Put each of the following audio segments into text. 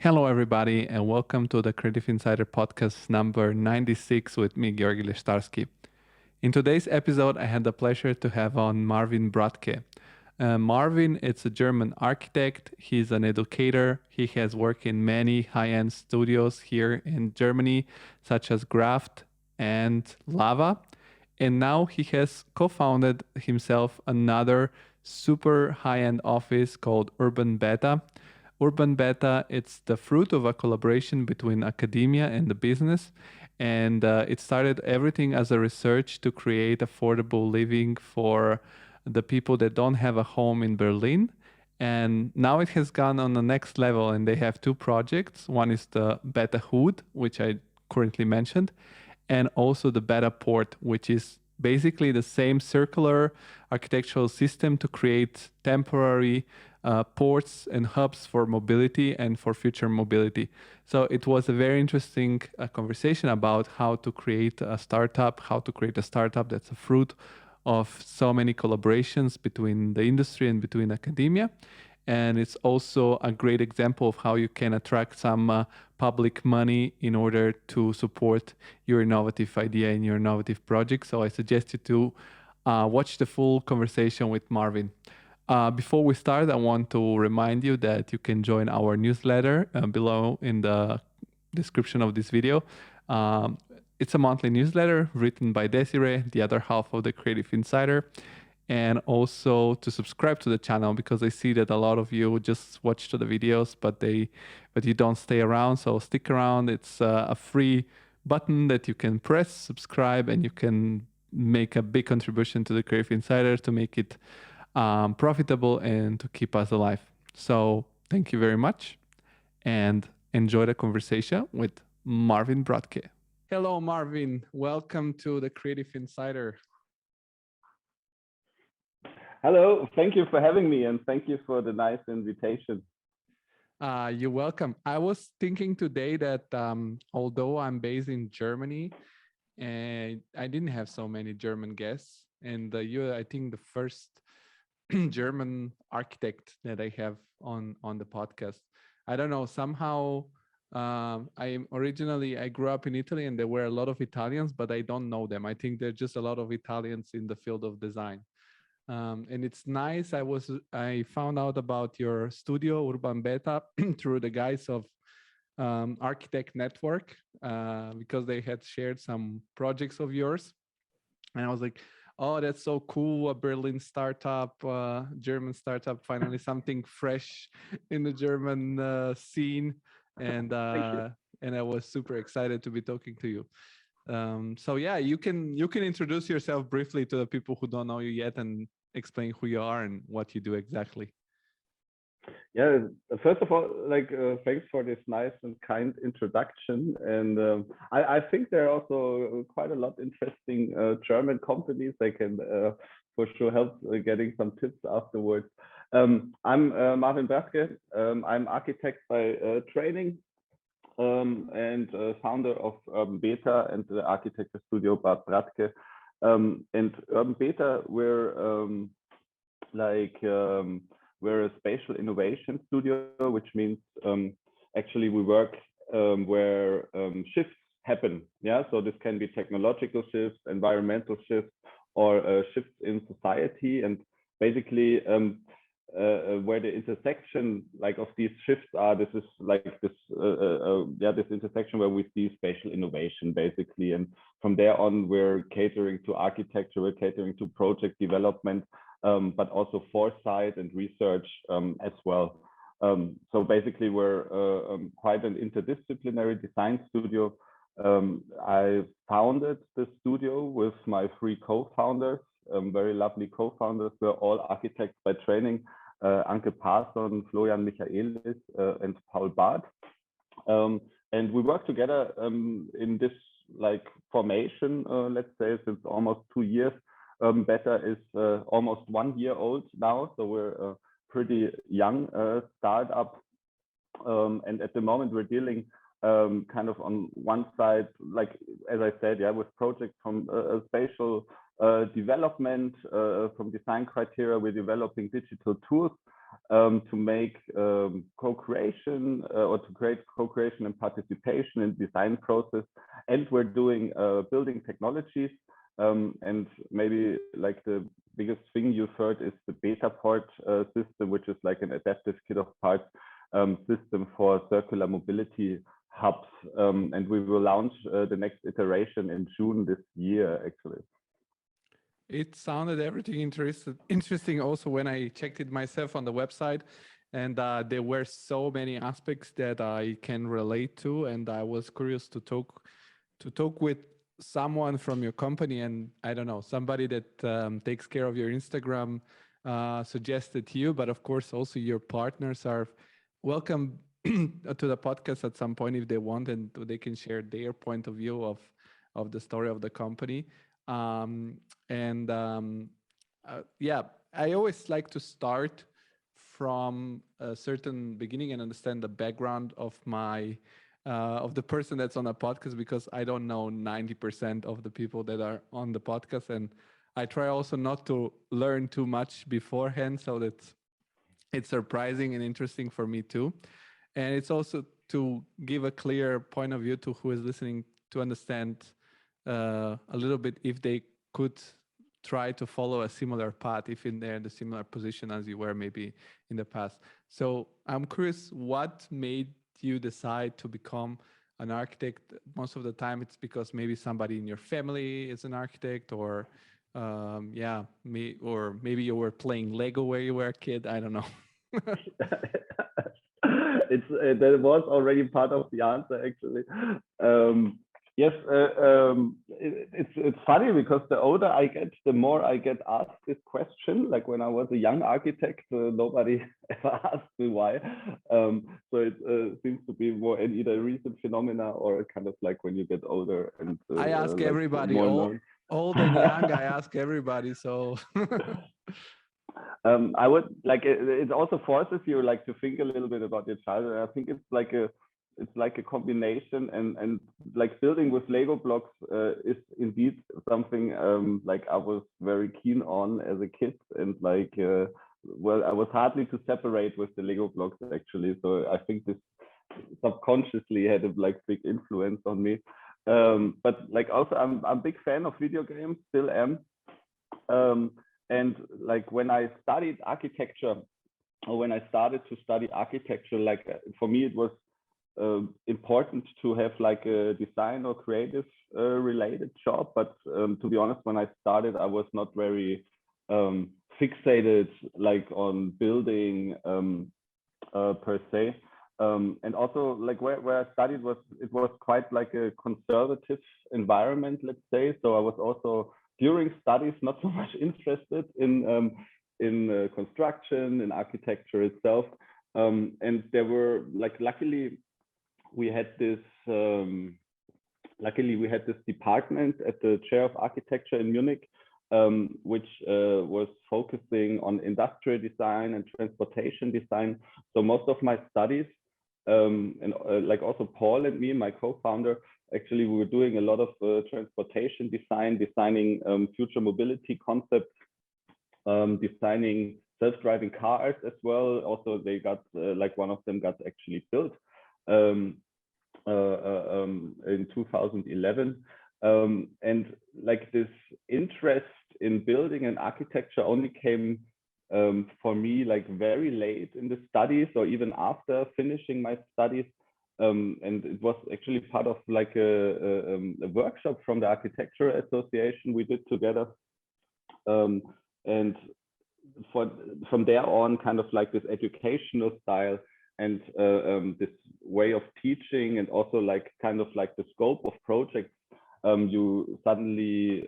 Hello, everybody, and welcome to the Creative Insider Podcast number 96 with me, Georgi. In today's episode, I had the pleasure to have on Marvin Bratke. Marvin is a German architect. He's an educator. He has worked in many high-end studios here in Germany, such as Graft and Lava. And now he has co-founded himself another super high-end office called Urban Beta. Urban Beta, it's the fruit of a collaboration between academia and the business. And it started everything as a research to create affordable living for the people that don't have a home in Berlin. And now it has gone on the next level, and they have two projects. One is the BetaHood, which I currently mentioned, and also the BetaPort, which is basically the same circular architectural system to create temporary ports and hubs for mobility and for future mobility. So it was a very interesting conversation about how to create a startup that's a fruit of so many collaborations between the industry and between academia. And it's also a great example of how you can attract some public money in order to support your innovative idea and your innovative project. So I suggest you to watch the full conversation with Marvin. Before we start, I want to remind you that you can join our newsletter below in the description of this video. It's a monthly newsletter written by Désirée, the other half of the Creative Insider, and also to subscribe to the channel, because I see that a lot of you just watch the videos, but you don't stay around. So stick around. It's a free button that you can press, subscribe, and you can make a big contribution to the Creative Insider to make it profitable and to keep us alive. So thank you very much, and enjoy the conversation with Marvin Bratke. Hello, Marvin. Welcome to the Creative Insider. Hello, thank you for having me, and thank you for the nice invitation. You're welcome. I was thinking today that although I'm based in Germany, and I didn't have so many German guests, and you're, I think, the first German architect that I have on the podcast. I don't know, somehow I grew up in Italy, and there were a lot of Italians, but I don't know them. I think there are just a lot of Italians in the field of design. And it's nice. I found out about your studio Urban Beta through the guys of Architect Network because they had shared some projects of yours, and I was like, oh, that's so cool. A Berlin startup, German startup, finally something fresh in the German scene. And I was super excited to be talking to you. So yeah, you can introduce yourself briefly to the people who don't know you yet and explain who you are and what you do exactly. Yeah, first of all, thanks for this nice and kind introduction. And I think there are also quite a lot of interesting German companies. They can for sure help getting some tips afterwards. I'm Marvin Bratke. I'm architect by training and founder of Urban Beta and the architecture studio Bratke. And Urban Beta, we're a spatial innovation studio, which means actually we work where shifts happen. Yeah, so this can be technological shifts, environmental shifts, or shifts in society. And basically, where the intersection of these shifts are, this is this intersection where we see spatial innovation basically. And from there on, we're catering to architecture, we're catering to project development, but also foresight and research as well. So basically, we're quite an interdisciplinary design studio. I founded the studio with my three co-founders, very lovely co-founders. We're all architects by training, Anke Parson, Florian Michaelis, and Paul Barth. And we work together in this formation, let's say, since almost 2 years. Beta is almost 1 year old now, so we're a pretty young startup. And at the moment, we're dealing kind of on one side, as I said, with projects from spatial development, from design criteria. We're developing digital tools, to make co-creation or to create co-creation and participation in design process. And we're doing building technologies. And maybe like the biggest thing you've heard is the BetaPort system, which is like an adaptive kit of parts system for circular mobility hubs. And we will launch the next iteration in June this year, actually. It sounded everything interesting also when I checked it myself on the website, and there were so many aspects that I can relate to, and I was curious to talk with someone from your company, and I don't know, somebody that takes care of your Instagram suggested you, but of course also your partners are welcome to the podcast at some point if they want, and they can share their point of view of the story of the company. Um, and Yeah, I always like to start from a certain beginning and understand the background of the person that's on a podcast, because I don't know 90% of the people that are on the podcast, and I try also not to learn too much beforehand, so that it's surprising and interesting for me too. And it's also to give a clear point of view to who is listening, to understand a little bit if they could try to follow a similar path, if they're in the similar position as you were maybe in the past. So I'm curious, what made you decide to become an architect? Most of the time it's because maybe somebody in your family is an architect, or or maybe you were playing Lego where you were a kid. I don't know. That was already part of the answer, actually. Yes, it's funny because the older I get, the more I get asked this question. Like when I was a young architect, nobody ever asked me why. So it seems to be more an either recent phenomena or kind of like when you get older and I ask like everybody, more old and young. I ask everybody. So I would like it also forces you like to think a little bit about your childhood. I think it's like a combination, and like building with Lego blocks is indeed something like I was very keen on as a kid, and like well, I was hardly to separate with the Lego blocks actually. So I think this subconsciously had a like big influence on me. But like also I'm a big fan of video games, still am. And like when I studied architecture, or when I started to study architecture, like for me it was important to have like a design or creative related job. But to be honest, when I started, I was not very fixated like on building per se. And also like where I studied was quite like a conservative environment, let's say. So I was also during studies not so much interested in construction, in architecture itself. And there were like luckily we had this department at the chair of architecture in Munich, which was focusing on industrial design and transportation design. So most of my studies, and like also Paul and me, my co-founder, actually we were doing a lot of transportation design, designing future mobility concepts, designing self-driving cars as well. Also, they got like one of them got actually built in 2011. And like this interest in building and architecture only came for me like very late in the studies, or even after finishing my studies. And it was actually part of like a workshop from the Architecture Association we did together. And from there on, kind of like this educational style and this way of teaching, and also like kind of like the scope of projects you suddenly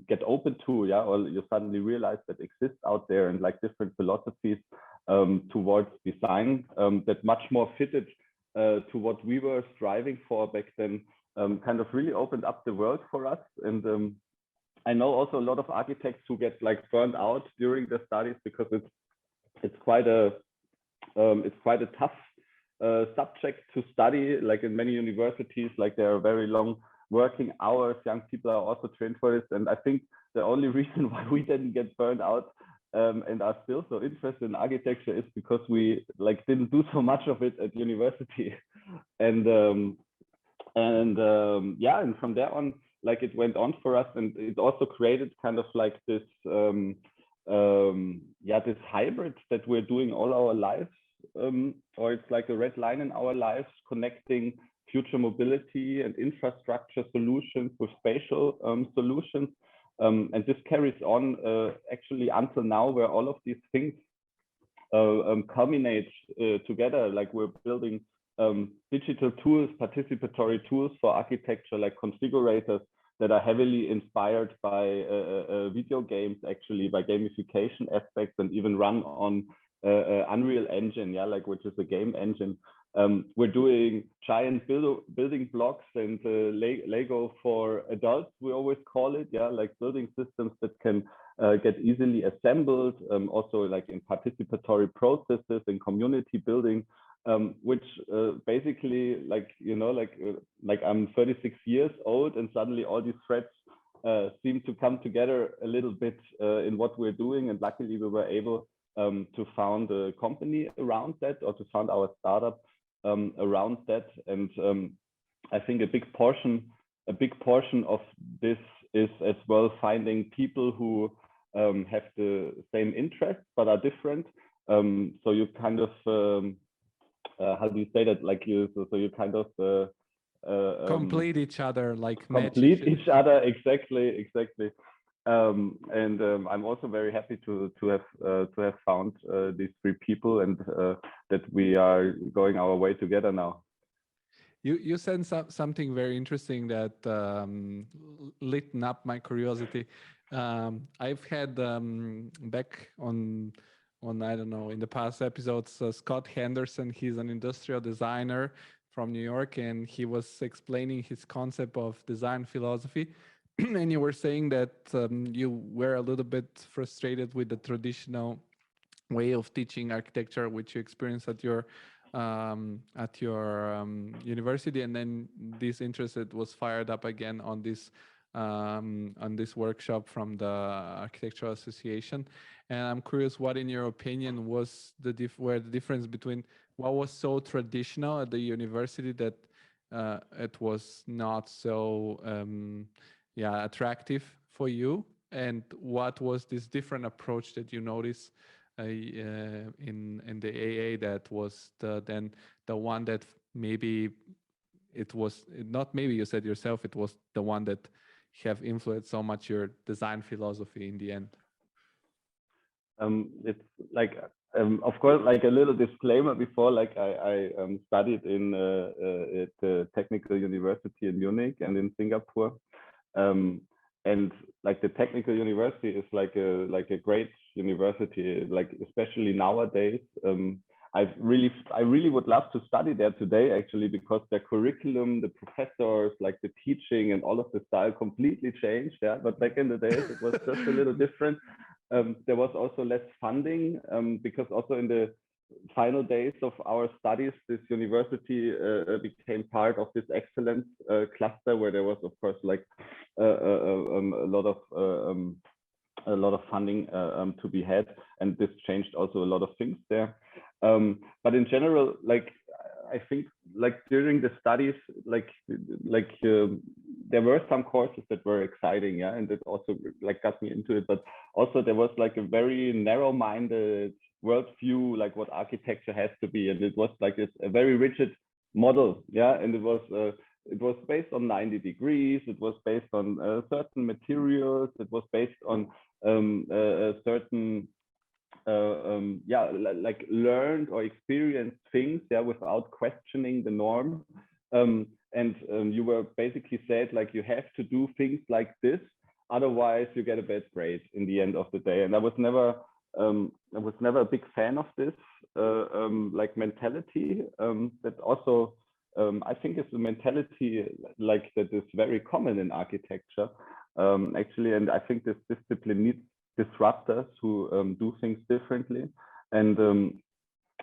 get open to, yeah, or you suddenly realize that exists out there, and like different philosophies towards design that much more fitted to what we were striving for back then, kind of really opened up the world for us. And I know also a lot of architects who get like burned out during their studies, because it's quite a tough subject to study. Like in many universities, like there are very long working hours. Young people are also trained for this, and I think the only reason why we didn't get burned out and are still so interested in architecture is because we like didn't do so much of it at university. and and from there on, like it went on for us, and it also created kind of like this this hybrid that we're doing all our lives, or it's like a red line in our lives, connecting future mobility and infrastructure solutions with spatial solutions. And this carries on actually until now, where all of these things culminate together. Like we're building digital tools, participatory tools for architecture, like configurators that are heavily inspired by video games, actually, by gamification aspects, and even run on Unreal Engine, like which is a game engine. We're doing giant building blocks and Lego for adults, we always call it, like building systems that can get easily assembled, also like in participatory processes and community building, which basically, like, you know, like I'm 36 years old, and suddenly all these threads seem to come together a little bit in what we're doing. And luckily we were able to found a company around that, or to found our startup around that. And I think a big portion of this is as well finding people who have the same interests but are different. So you kind of how do you say that? Like you kind of complete each other, like complete each other. Exactly. I'm also very happy to have found these three people, and that we are going our way together now. You said something very interesting that lit up my curiosity. I've had back on I don't know, in the past episodes, Scott Henderson. He's an industrial designer from New York, and he was explaining his concept of design philosophy. And you were saying that you were a little bit frustrated with the traditional way of teaching architecture, which you experienced at your university, and then this interest was fired up again on this workshop from the Architectural Association. And I'm curious, what, in your opinion, was the difference between what was so traditional at the university that it was not so attractive for you, and what was this different approach that you noticed in the AA that was the one that maybe it was not, maybe you said yourself, it was the one that have influenced so much your design philosophy in the end? It's like, of course, like a little disclaimer before, like I studied in at the Technical University in Munich and in Singapore. And like the Technical University is like a great university, like especially nowadays. I really would love to study there today, actually, because the curriculum, the professors, like the teaching and all of the style completely changed. Yeah, but back in the days it was just a little different. There was also less funding, because also in the final days of our studies, this university became part of this excellence cluster, where there was, of course, like a lot of funding to be had, and this changed also a lot of things there. But in general, like I think, like during the studies, like there were some courses that were exciting, yeah, and it also like got me into it. But also there was like a very narrow-minded worldview, like what architecture has to be, and it was like a very rigid model, yeah, and it was based on 90 degrees. It was based on certain materials. It was based on certain like learned or experienced things, yeah, without questioning the norm. And you were basically said, like, you have to do things like this, otherwise you get a bad grade in the end of the day. And I was never a big fan of this like mentality. That also I think is a mentality like that is very common in architecture, actually. And I think this discipline needs disruptors who do things differently. And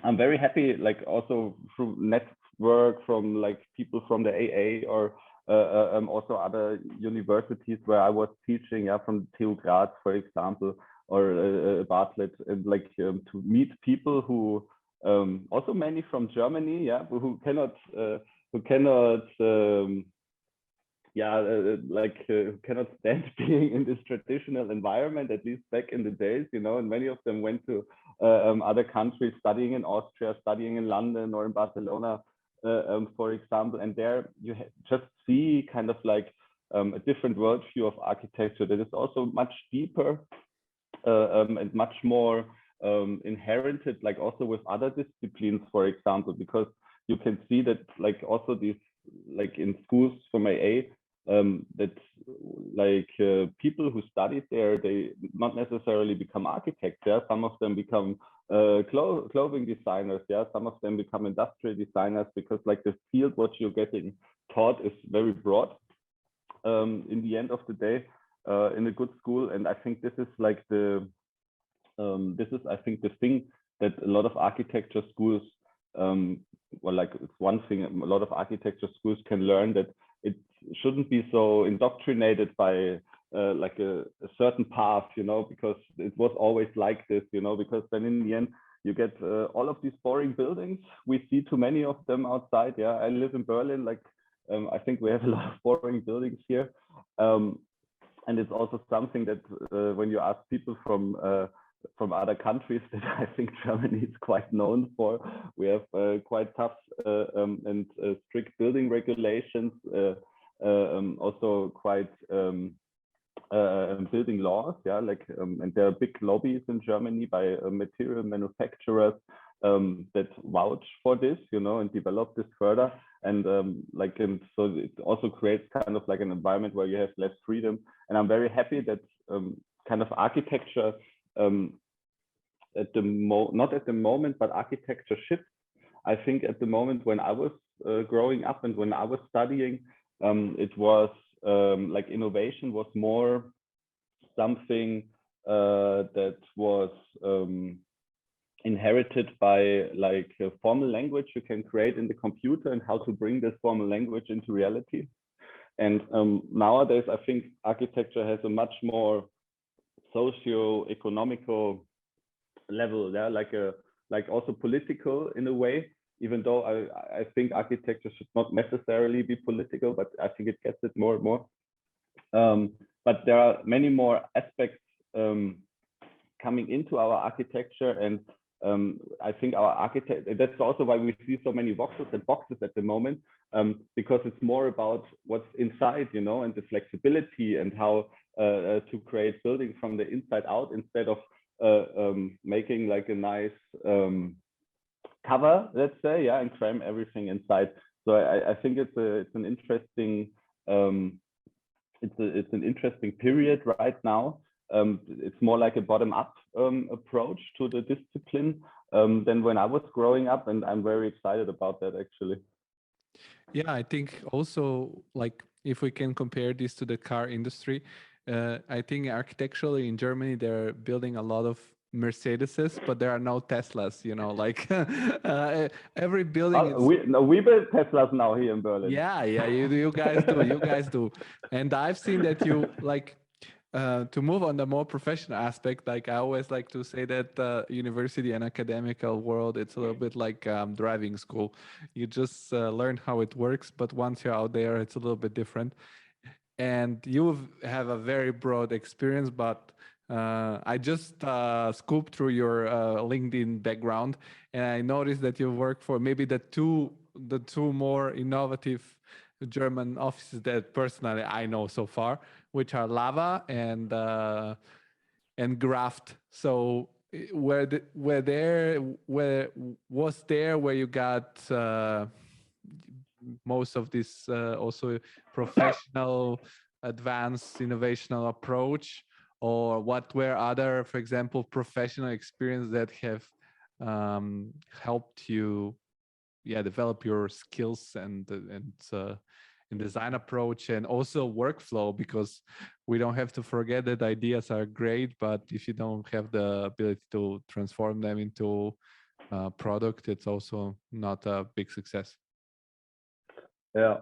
I'm very happy, like also through network from like people from the AA, or also other universities where I was teaching, yeah, from TU Graz, for example, or Bartlett, and like to meet people who also many from Germany, yeah, who cannot who cannot stand being in this traditional environment, at least back in the days, you know, and many of them went to other countries, studying in Austria, studying in London or in Barcelona, for example, and there you just see kind of like a different worldview of architecture that is also much deeper and much more inherited, like also with other disciplines, for example, because you can see that like also these, like in schools from AA, that like people who studied there, they not necessarily become architects. Yeah, some of them become clothing designers. Yeah, some of them become industrial designers, because like the field what you're getting taught is very broad in the end of the day in a good school. And I think this is like I think the thing that a lot of architecture schools well, like it's one thing a lot of architecture schools can learn, that it shouldn't be so indoctrinated by like a certain path, you know, because it was always like this, you know, because then in the end you get all of these boring buildings. We see too many of them outside. Yeah, I live in Berlin. Like I think we have a lot of boring buildings here, and it's also something that when you ask people from other countries, that I think Germany is quite known for. We have quite tough and strict building regulations, also quite building laws. Yeah, like and there are big lobbies in Germany by material manufacturers that vouch for this, you know, and develop this further. And so it also creates kind of like an environment where you have less freedom. And I'm very happy that kind of architecture not at the moment, but architecture shifts. I think at the moment when I was growing up and when I was studying, it was like innovation was more something that was inherited by like a formal language you can create in the computer, and how to bring this formal language into reality. And nowadays, I think architecture has a much more socio-economical level, yeah, like also political in a way, even though I think architecture should not necessarily be political, but I think it gets it more and more. But there are many more aspects coming into our architecture, and I think our architect, that's also why we see so many boxes at the moment, because it's more about what's inside, you know, and the flexibility, and how to create buildings from the inside out, instead of making like a nice cover, let's say, yeah, and cram everything inside. So I think it's an interesting it's an interesting period right now. It's more like a bottom-up approach to the discipline than when I was growing up, and I'm very excited about that, actually. Yeah, I think also, like, if we can compare this to the car industry, I think architecturally in Germany they're building a lot of Mercedeses, but there are no Teslas. You know, like every building is. We build Teslas now here in Berlin. Yeah, you guys do, you guys do, and I've seen that you like. To move on the more professional aspect, like I always like to say that university and academical world, it's a little bit like driving school. You just learn how it works, but once you're out there, it's a little bit different. And you have a very broad experience, but I just scooped through your LinkedIn background, and I noticed that you work for maybe the two more innovative German offices that personally I know so far, which are Lava and Graft. So where you got most of this also professional, advanced, innovational approach, or what were other, for example, professional experience that have helped you develop your skills and in design approach, and also workflow, because we don't have to forget that ideas are great, but if you don't have the ability to transform them into a product, it's also not a big success. Yeah,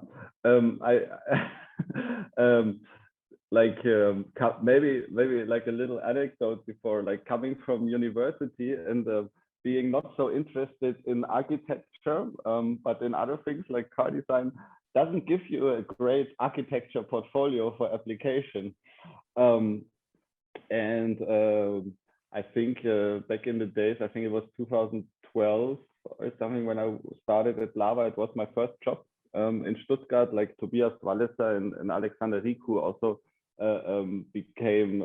maybe like a little anecdote before, like coming from university and being not so interested in architecture, but in other things like car design, doesn't give you a great architecture portfolio for application. Um, and I think back in the days, I think it was 2012 or something when I started at Lava. It was my first job in Stuttgart. Like Tobias Walliser and Alexander Riku also became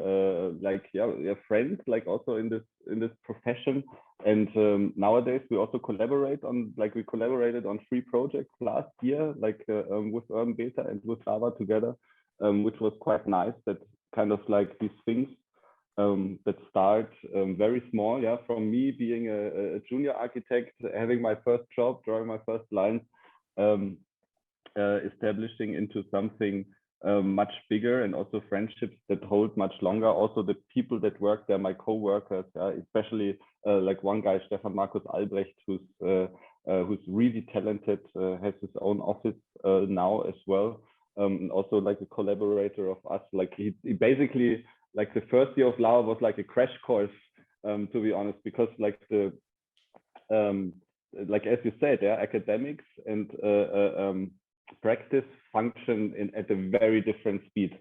friends, like also in this profession. And nowadays we also collaborated on 3 projects last year, like with Urban Beta and with Lava together, which was quite nice. That kind of like these things that start very small, yeah, from me being a junior architect, having my first job, drawing my first lines, establishing into something much bigger, and also friendships that hold much longer. Also the people that work there, my co-workers, especially like one guy, Stefan Markus Albrecht, who's really talented, has his own office now as well. Also like a collaborator of us. Like he basically, like the first year of Lava was like a crash course, to be honest, because like like as you said, yeah, academics and practice function at a very different speed.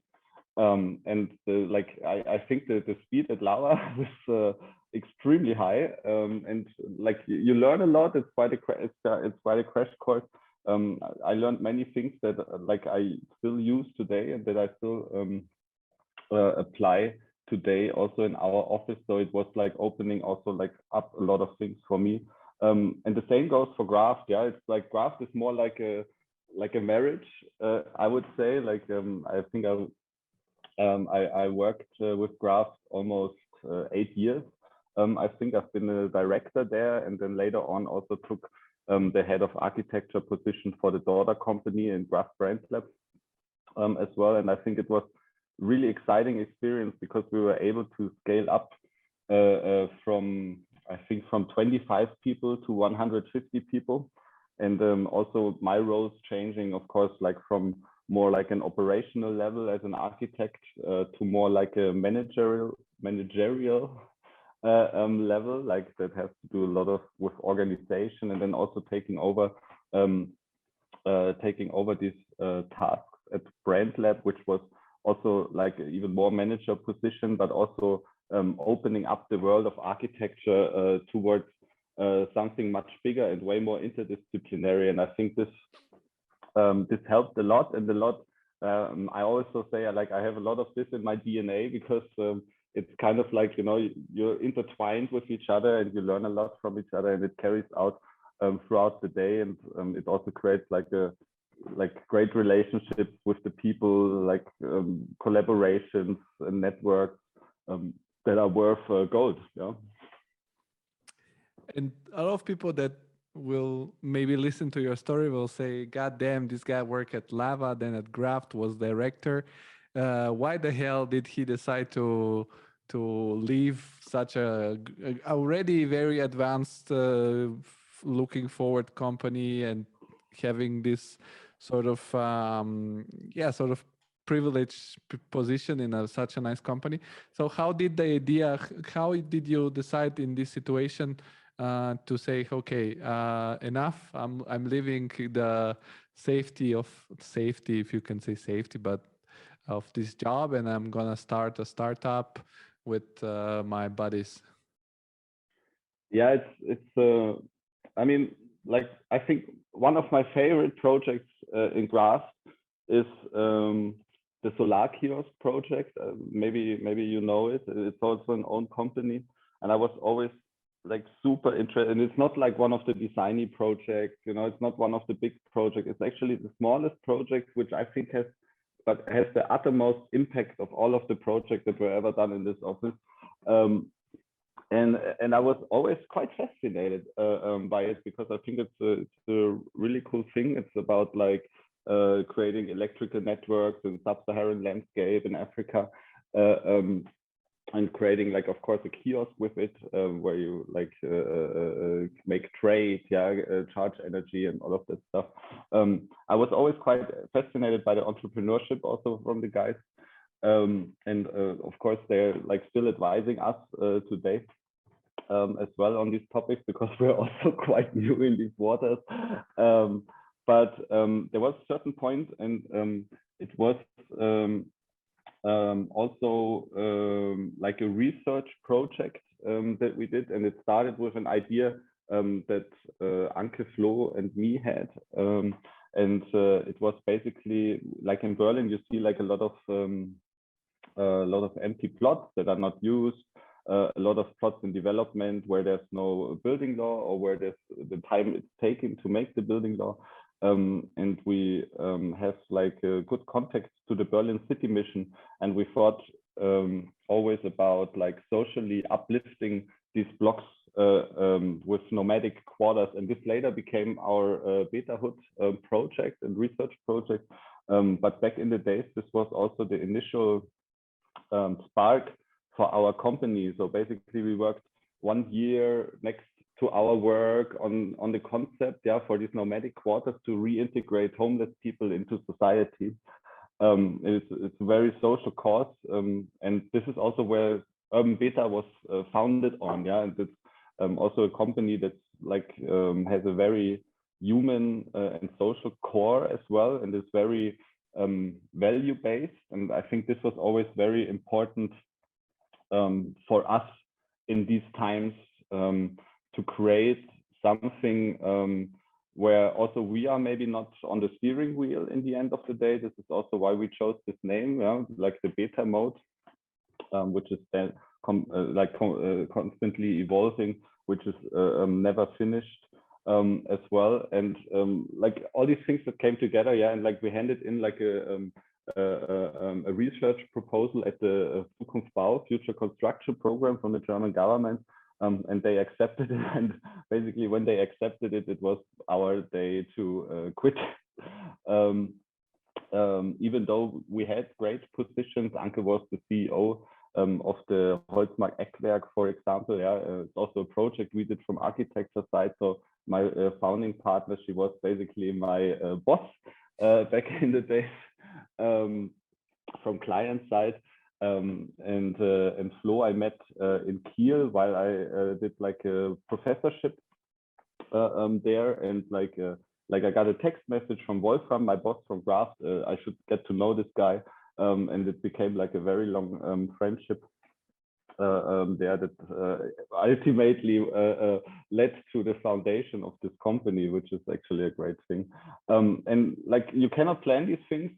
And I think the speed at Lava was extremely high, and like you learn a lot. It's quite a crash course. I learned many things that like I still use today and that I still apply today also in our office. So it was like opening also like up a lot of things for me. And the same goes for Graft. Yeah, it's like Graft is more like a marriage, I would say. Like I think I worked with Graft almost 8 years. I think I've been a director there, and then later on also took the head of architecture position for the daughter company in Graft Brand Lab as well. And I think it was really exciting experience because we were able to scale up from 25 people to 150 people. And also my roles changing, of course, like from more like an operational level as an architect to more like a managerial level, like that has to do a lot of with organization, and then also taking over these tasks at Brand Lab, which was also like even more manager position, but also opening up the world of architecture towards something much bigger and way more interdisciplinary. And I think this helped a lot, and a lot. I also say like I have a lot of this in my DNA, because it's kind of like, you know, you're intertwined with each other and you learn a lot from each other, and it carries out throughout the day. And it also creates like great relationships with the people, like collaborations and networks that are worth gold. Yeah. And a lot of people that will maybe listen to your story will say, God damn, this guy worked at Lava, then at Graft, was director. Why the hell did he decide to leave such a already very advanced looking forward company and having this sort of privileged position in such a nice company? So how did you decide in this situation to say, okay, enough, I'm leaving the safety, if you can say safety, but of this job, and I'm gonna start a startup with my buddies? Yeah, it's I mean, like I think one of my favorite projects in Graft is the Solar Kiosk project. Maybe you know it. It's also an own company, and I was always like super interested. And it's not like one of the designy projects, you know. It's not one of the big projects. It's actually the smallest project, which I think has the uttermost impact of all of the projects that were ever done in this office. And I was always quite fascinated by it, because I think it's a really cool thing. It's about like creating electrical networks in sub-Saharan landscape in Africa, and creating, like, of course, a kiosk with it, where you like make trade, charge energy and all of that stuff. I was always quite fascinated by the entrepreneurship also from the guys. And of course, they're like still advising us today as well on these topics because we're also quite new in these waters. But there was a certain point, and it was also like a research project that we did, and it started with an idea that Anke, Flo, and me had. And it was basically like in Berlin, you see like a lot of empty plots that are not used, a lot of plots in development where there's no building law or where there's the time it's taken to make the building law. And we have like a good context to the Berlin City Mission, and we thought always about like socially uplifting these blocks with nomadic quarters, and this later became our BetaHood project and research project. But back in the days, this was also the initial spark for our company. So basically, we worked 1 year next to our work on the concept, yeah, for these nomadic quarters to reintegrate homeless people into society. It's a very social cause, and this is also where Urban Beta was founded on, yeah, and it's also a company that's like has a very human and social core as well, and is very value based. And I think this was always very important for us in these times to create something where also we are maybe not on the steering wheel in the end of the day. This is also why we chose this name, yeah, like the beta mode, which is then constantly evolving, which is never finished as well. And like all these things that came together, yeah, and like we handed in like a research proposal at the Zukunftsbau Future Construction Program from the German government. And they accepted it, and basically when they accepted it, it was our day to quit. Even though we had great positions, Anke was the CEO of the Holzmark Eckwerk, for example. Yeah, it's also a project we did from architecture side. So my founding partner, she was basically my boss back in the days from client side. And Flo I met in Kiel while I did like a professorship there, and like I got a text message from Wolfram, my boss from Graft. I should get to know this guy, and it became like a very long friendship there that ultimately led to the foundation of this company, which is actually a great thing. And like you cannot plan these things,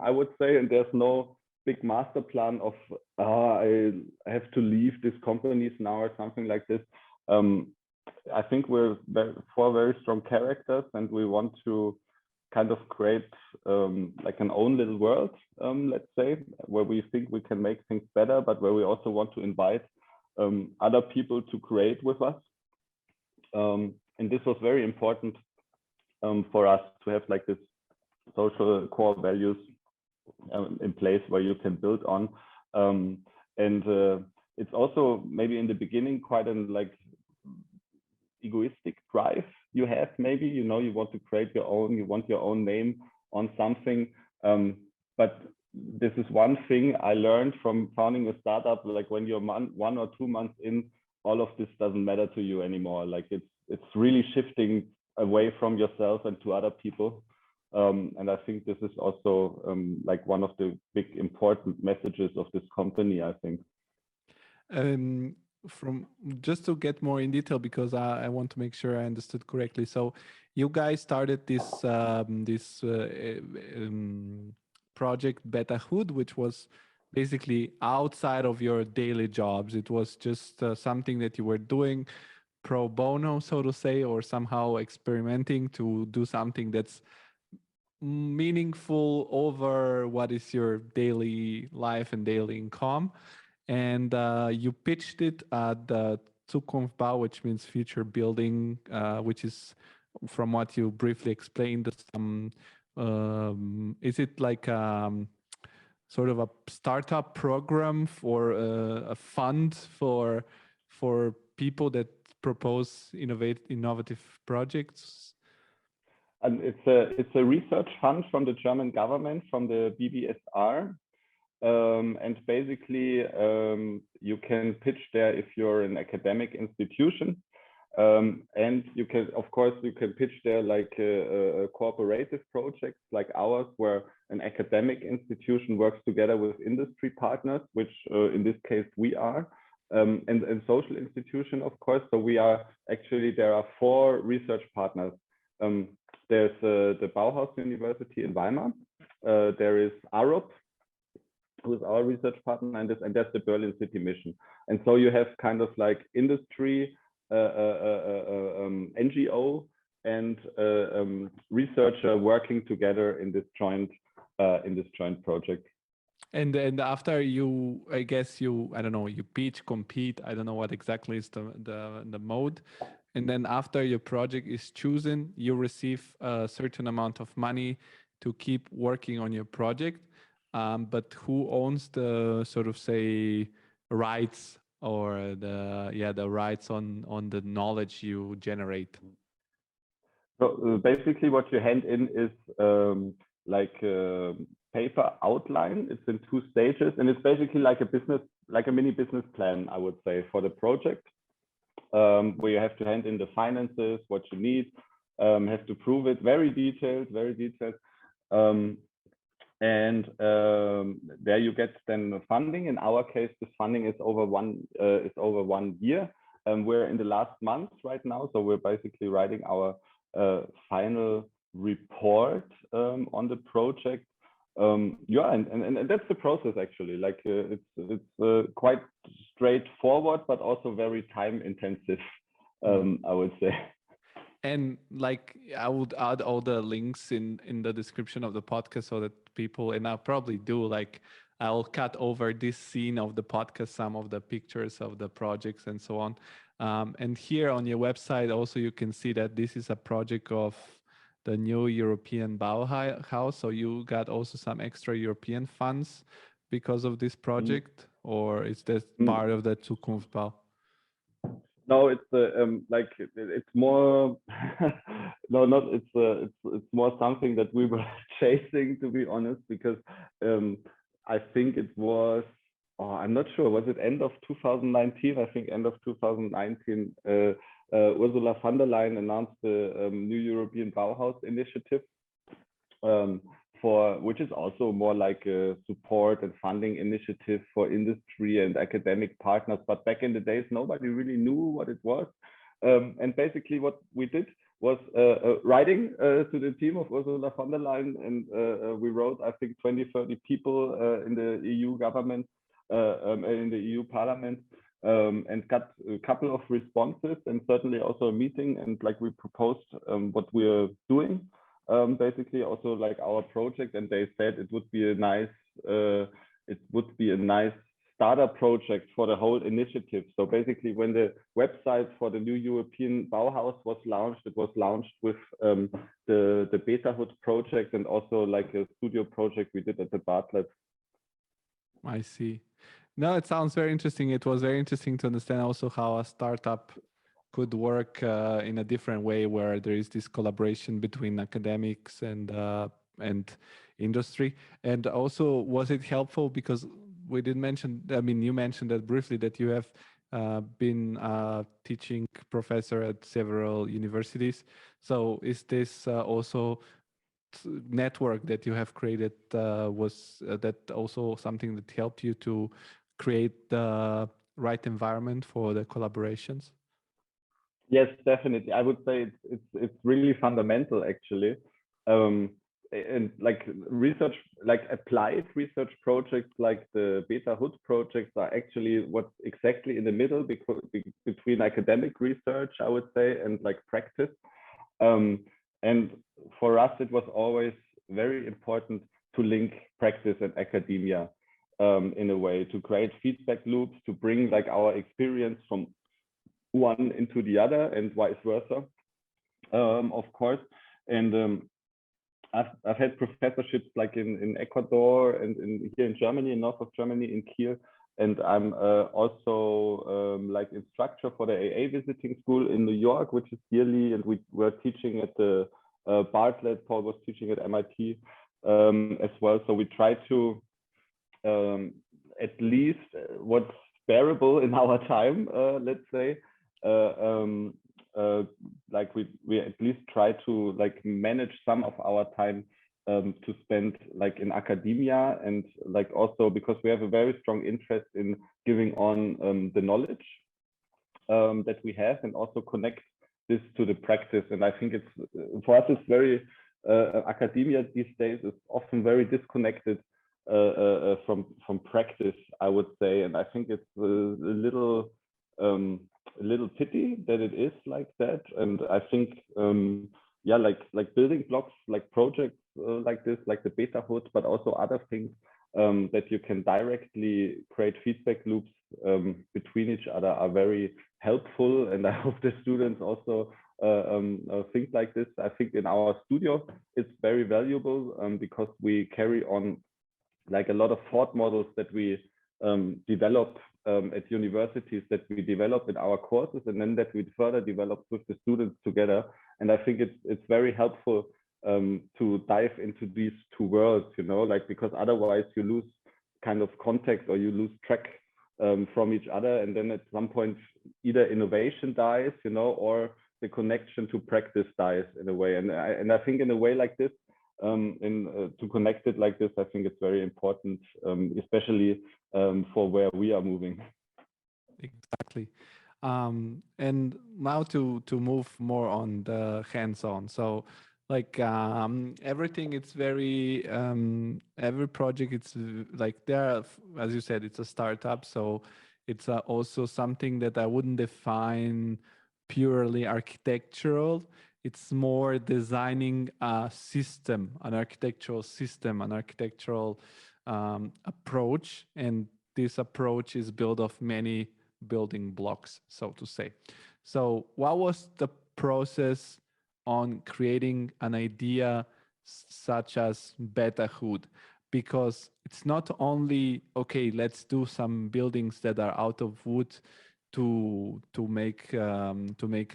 I would say, and there's no big master plan of I have to leave these companies now or something like this. I think we're four very strong characters, and we want to kind of create like an own little world, let's say, where we think we can make things better, but where we also want to invite other people to create with us. And this was very important for us to have like this social core values in place where you can build on. And it's also maybe in the beginning quite an like egoistic drive you have, maybe, you know, you want to create your own, you want your own name on something. But this is one thing I learned from founding a startup, like when you're 1 or 2 months in, all of this doesn't matter to you anymore. Like it's really shifting away from yourself and to other people. And I think this is also like one of the big important messages of this company, I think. From just to get more in detail, because I want to make sure I understood correctly. So you guys started this project BetaHood, which was basically outside of your daily jobs. It was just something that you were doing pro bono, so to say, or somehow experimenting to do something that's meaningful over what is your daily life and daily income. And you pitched it at the Zukunftsbau, which means future building, which is, from what you briefly explained, is it like sort of a startup program for a fund for people that propose innovative projects? And it's a research fund from the German government, from the BBSR. And basically, you can pitch there if you're an academic institution. And you can, of course, you can pitch there like a cooperative projects like ours, where an academic institution works together with industry partners, which in this case we are, and social institution, of course. So we are actually, there are 4 research partners. There's the Bauhaus University in Weimar. There is ARUP, who is our research partner, and there's the Berlin City Mission. And so you have kind of like industry, NGO, and researcher working together in this joint project. And after you, I guess you, I don't know, you pitch, compete, I don't know what exactly is the mode. And then after your project is chosen, you receive a certain amount of money to keep working on your project. But who owns the, sort of, say, rights, or the rights on the knowledge you generate? So basically what you hand in is like a paper outline. It's in 2 stages, and it's basically like a mini business plan, I would say, for the project, where you have to hand in the finances, what you need, have to prove it, very detailed. And there you get then funding. In our case, this funding is over 1 year. We're in the last month right now, so we're basically writing our final report on the project. Yeah, and that's the process actually. Like it's quite straightforward, but also very time intensive, I would say. And like, I would add all the links in the description of the podcast, so that people, and I'll probably do, like, I'll cut over this scene of the podcast, some of the pictures of the projects and so on. And here on your website also, you can see that this is a project of the new European Bauhaus. So you got also some extra European funds because of this project, or is that part of the Zukunftsbau? No, it's like it's more no, not it's more something that we were chasing, to be honest, because I think it was, I'm not sure, was it end of 2019? I think end of 2019, Ursula von der Leyen announced the new European Bauhaus initiative, which is also more like a support and funding initiative for industry and academic partners. But back in the days, nobody really knew what it was. And basically what we did was writing to the team of Ursula von der Leyen, and we wrote, I think, 20-30 people in the EU government, in the EU Parliament, and got a couple of responses, and certainly also a meeting, and like we proposed what we're doing. Basically also like our project, and they said it would be a nice starter project for the whole initiative. So basically, when the website for the new European Bauhaus was launched, it was launched with the BetaHood project, and also like a studio project we did at the Bartlett. I see. No, it sounds very interesting. It was very interesting to understand also how a startup could work in a different way, where there is this collaboration between academics and industry. And also, was it helpful, because we did mention, I mean, you mentioned that briefly, that you have been a teaching professor at several universities. So is this also network that you have created, was that also something that helped you to create the right environment for the collaborations? Yes, definitely. I would say it's really fundamental, actually. And like research, like applied research projects like the BetaHood projects are actually what's exactly in the middle between academic research, I would say, and like practice. And for us, it was always very important to link practice and academia in a way, to create feedback loops, to bring like our experience from one into the other, and vice versa, of course. And I've had professorships like in Ecuador and here in Germany, in north of Germany, in Kiel. And I'm also like instructor for the AA visiting school in New York, which is yearly. And we were teaching at the Bartlett. Paul was teaching at MIT as well. So we try to at least what's bearable in our time, let's say. Like we at least try to like manage some of our time to spend like in academia, and like also because we have a very strong interest in giving on the knowledge that we have, and also connect this to the practice. And I think it's for us it's very academia these days is often very disconnected from practice, I would say. And I think it's a little pity that it is like that. And I think yeah, like building blocks, like projects like this, like the BetaHood, but also other things that you can directly create feedback loops between each other are very helpful. And I hope the students also think like this. I think in our studio it's very valuable because we carry on like a lot of thought models that we develop at universities, that we develop in our courses, and then that we further develop with the students together. And I think it's very helpful to dive into these two worlds, you know, like, because otherwise you lose kind of context, or you lose track from each other, and then at some point either innovation dies, you know, or the connection to practice dies in a way. And I think in a way like this, to connect it like this, I think it's very important, especially for where we are moving. Exactly. And now to move more on the hands-on. So like everything, it's very every project, it's like there, as you said, it's a startup. So it's also something that I wouldn't define purely architectural. It's more designing a system, an architectural system, an architectural approach. And this approach is built of many building blocks, so to say. So what was the process on creating an idea such as BetaHood? Because it's not only, okay, let's do some buildings that are out of wood to make a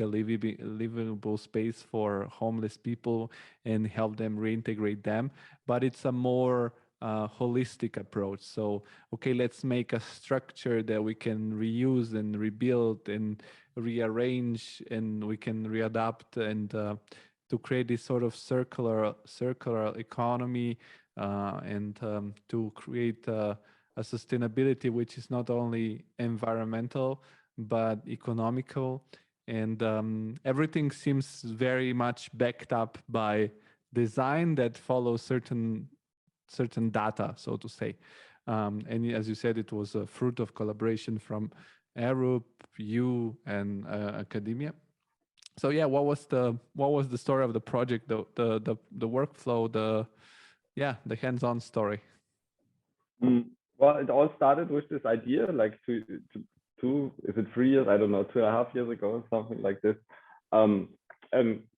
livable space for homeless people and help them reintegrate them, but it's a more holistic approach. So, okay, let's make a structure that we can reuse and rebuild and rearrange, and we can readapt, and to create this sort of circular economy, and to create a sustainability which is not only environmental but economical. And everything seems very much backed up by design that follows certain data, so to say. And as you said, it was a fruit of collaboration from Arup, you, and academia. So yeah, what was the story of the project, the workflow, the hands-on story? Well, it all started with this idea, like is it 3 years? I don't know, 2.5 years ago, something like this. And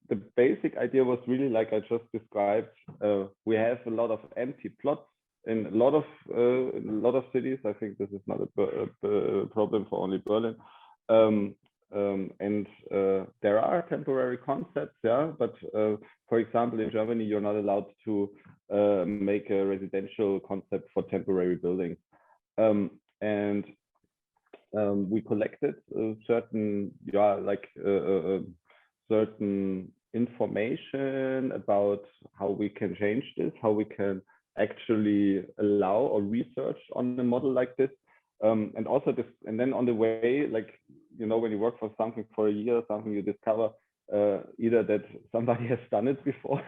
the basic idea was really like I just described. We have a lot of empty plots in a lot of cities. I think this is not a problem for only Berlin. And there are temporary concepts, yeah. But for example, in Germany, you're not allowed to make a residential concept for temporary buildings. And we collected certain, yeah, like certain information about how we can change this, how we can actually allow or research on a model like this. And also this, and then on the way, like, you know, when you work for something for a year or something, you discover either that somebody has done it before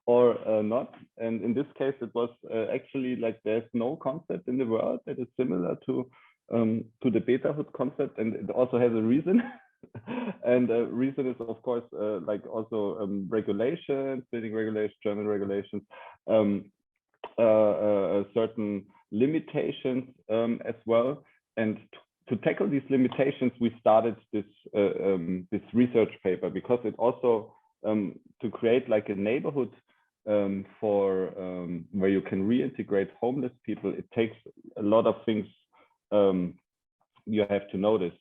or not. And in this case, it was actually like there's no concept in the world that is similar to the BetaHood concept, and it also has a reason. And the reason is, of course, like also regulations, building regulations, German regulations, certain limitations as well. And to tackle these limitations, we started this this research paper, because it also to create like a neighborhood for where you can reintegrate homeless people. It takes a lot of things you have to notice,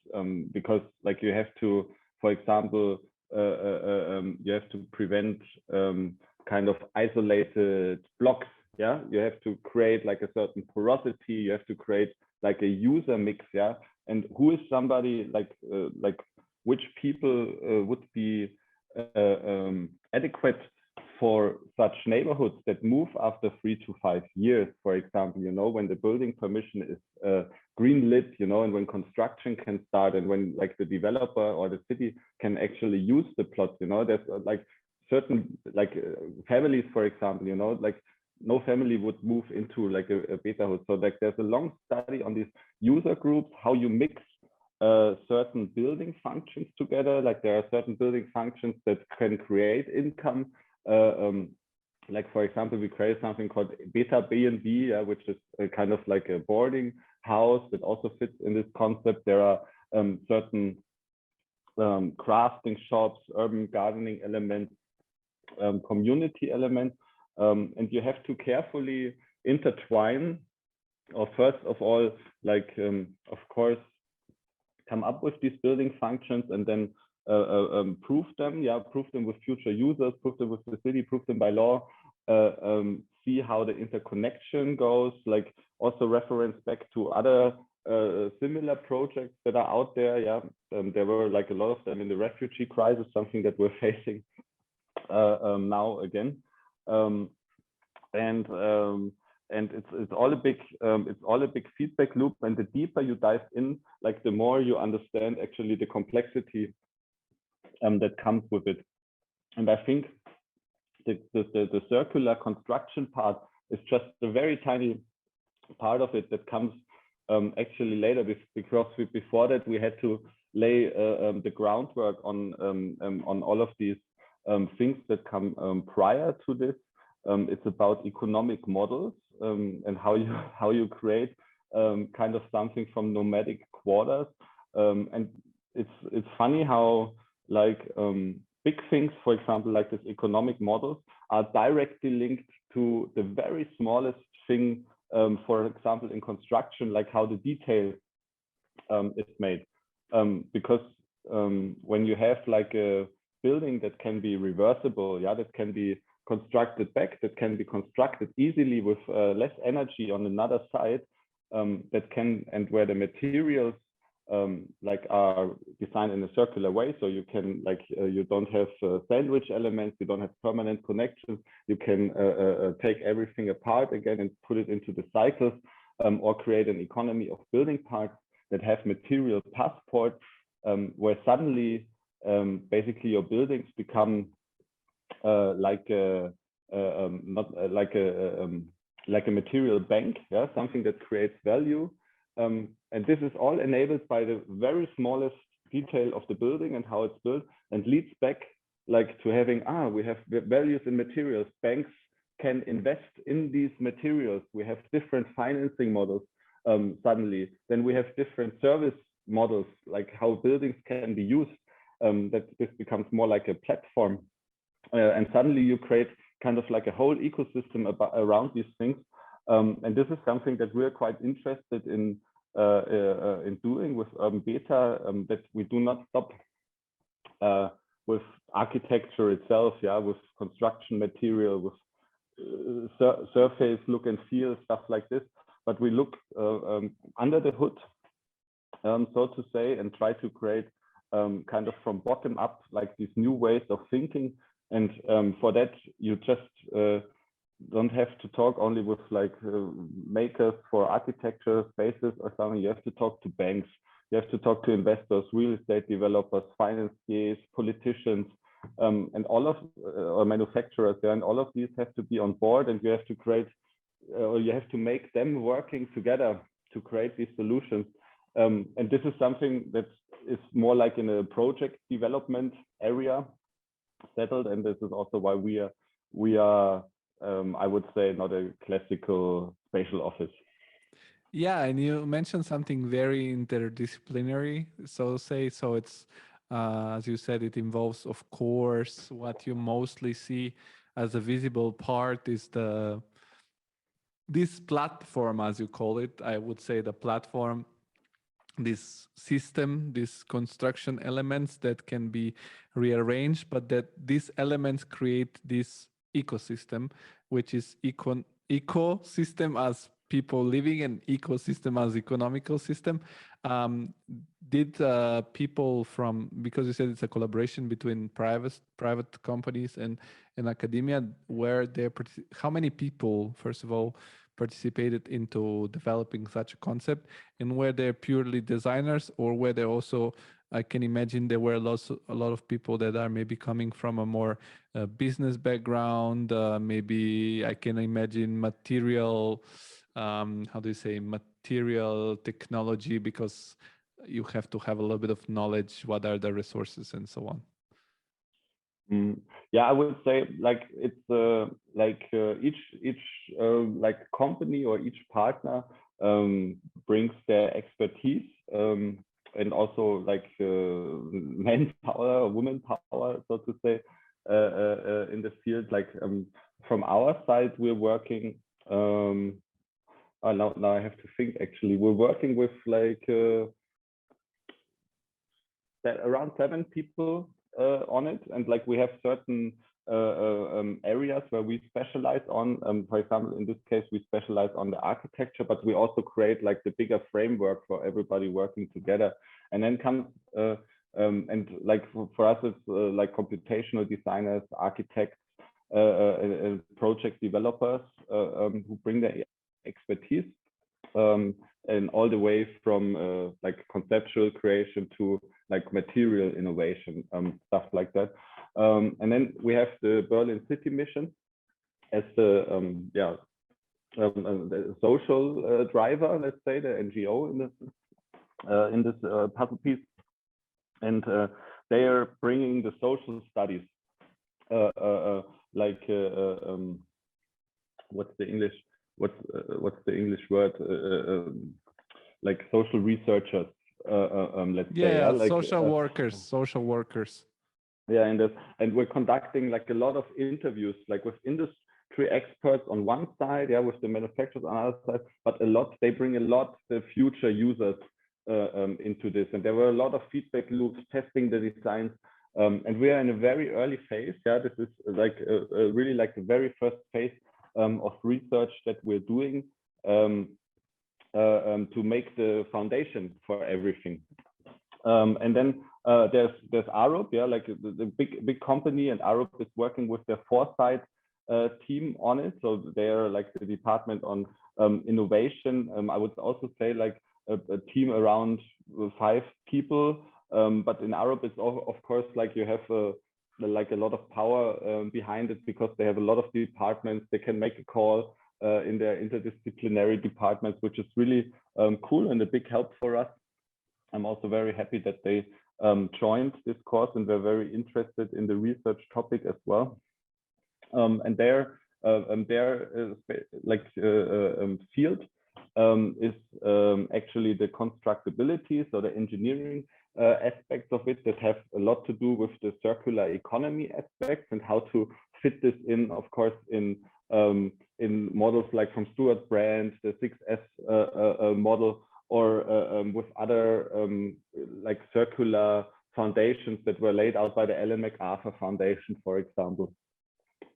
because like you have to, for example, you have to prevent kind of isolated blocks, Yeah, you have to create like a certain porosity. You have to create like a user mix. Yeah, and who is somebody like which people would be adequate for such neighborhoods that move after 3 to 5 years, for example, when the building permission is green lit, and when construction can start, and when like the developer or the city can actually use the plots, there's like certain like families, for example, like no family would move into like a BetaHood. So like there's a long study on these user groups, how you mix certain building functions together. Like there are certain building functions that can create income. Uh, um, like for example, we created something called Beta B&B, which is a kind of like a boarding house that also fits in this concept. There are certain crafting shops, urban gardening elements, community elements, and you have to carefully intertwine, or first of all, like of course, come up with these building functions and then prove them, prove them with future users, prove them with the city, prove them by law, see how the interconnection goes, like also reference back to other similar projects that are out there. There were like a lot of them in the refugee crisis, something that we're facing now again. And it's all a big feedback loop, and the deeper you dive in, like the more you understand actually the complexity that comes with it. And I think the circular construction part is just a very tiny part of it that comes actually later, because before that we had to lay the groundwork on all of these things that come prior to this. It's about economic models and how you create kind of something from nomadic quarters. And it's funny how like big things, for example, like this economic models, are directly linked to the very smallest thing. For example, in construction, like how the detail is made, because when you have like a building that can be reversible, that can be constructed back, that can be constructed easily with less energy on another side, that can, and where the materials like are designed in a circular way, so you can like you don't have sandwich elements, you don't have permanent connections, you can take everything apart again and put it into the cycles, or create an economy of building parts that have material passports, where suddenly basically your buildings become like a not like a material bank, something that creates value. And this is all enabled by the very smallest detail of the building and how it's built, and leads back like to having, we have values in materials. Banks can invest in these materials. We have different financing models suddenly. Then we have different service models, like how buildings can be used, that this becomes more like a platform. And suddenly you create kind of like a whole ecosystem around these things. And this is something that we're quite interested in doing with Urban Beta, that we do not stop with architecture itself, with construction material, with surface look and feel, stuff like this. But we look under the hood, so to say, and try to create kind of from bottom up, like these new ways of thinking. And for that, you just don't have to talk only with like makers for architecture spaces or something. You have to talk to banks, you have to talk to investors, real estate developers, financiers, politicians, and all of or manufacturers. And all of these have to be on board, and you have to create, or you have to make them working together to create these solutions. And this is something that is more like in a project development area settled, and this is also why we are I would say not a classical spatial office. Yeah, and you mentioned something very interdisciplinary. So it's as you said, it involves, of course, what you mostly see as a visible part is this platform, as you call it. I would say the platform, this system, these construction elements that can be rearranged, but that these elements create this ecosystem, which is ecosystem as people living and ecosystem as economical system. Um, did people from, because you said it's a collaboration between private companies and academia, where how many people, first of all, participated into developing such a concept, and were they purely designers, or were they also, I can imagine there were a lot of people that are maybe coming from a more business background, maybe I can imagine material, how do you say, material technology, because you have to have a little bit of knowledge, what are the resources and so on. Yeah, I would say like it's each like company or each partner brings their expertise and also like manpower or woman power, so to say, in the field. Like from our side, we're working. Now I have to think. Actually, we're working with like around 7 people on it, and like we have certain areas where we specialize on. For example, in this case, we specialize on the architecture, but we also create like the bigger framework for everybody working together. And then comes and like for us, it's like computational designers, architects, project developers who bring their expertise. And all the way from like conceptual creation to like material innovation, stuff like that. And then we have the Berlin City Mission as the social driver, let's say, the NGO in this puzzle piece, and they are bringing the social studies, what's the English? What's the English word? Like social researchers, let's say. Yeah, like social workers. Yeah, and we're conducting like a lot of interviews, like with industry experts on one side, yeah, with the manufacturers on the other side, but they bring a lot the future users into this, and there were a lot of feedback loops, testing the designs, and we are in a very early phase. Yeah, this is like really like the very first phase of research that we're doing to make the foundation for everything. And then there's Arup, yeah, like the big company, and Arup is working with their foresight team on it. So they're like the department on innovation. I would also say like a team around 5 people. But in Arup, it's of course like you have like a lot of power behind it, because they have a lot of departments. They can make a call in their interdisciplinary departments, which is really cool and a big help for us. I'm also very happy that they joined this course, and they're very interested in the research topic as well. And their field is actually the constructability, so the engineering aspects of it that have a lot to do with the circular economy aspects, and how to fit this in, of course, in models like from Stuart Brand, the 6S model, or with other like circular foundations that were laid out by the Ellen MacArthur Foundation, for example.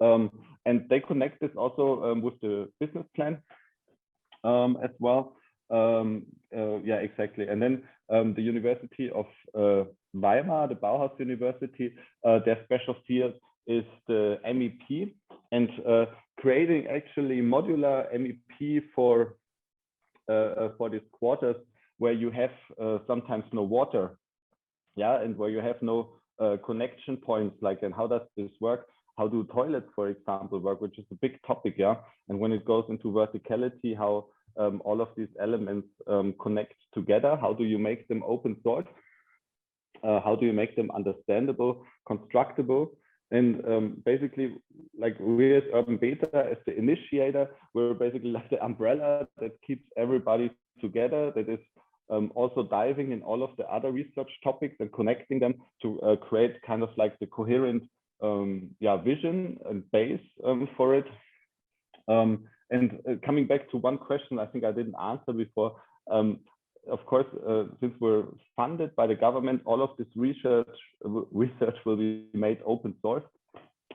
And they connect this also with the business plan as well. Yeah, exactly. And then the University of Weimar, the Bauhaus University, their special field is the MEP, and creating actually modular MEP for these quarters where you have sometimes no water, yeah, and where you have no connection points, like, and how does this work? How do toilets, for example, work, which is a big topic, yeah? And when it goes into verticality, how all of these elements connect together, how do you make them open source? How do you make them understandable, constructible? And basically, like we as Urban Beta, as the initiator, we're basically like the umbrella that keeps everybody together, that is also diving in all of the other research topics and connecting them to create kind of like the coherent vision and base for it. And coming back to one question I think I didn't answer before, of course, since we're funded by the government, all of this research will be made open source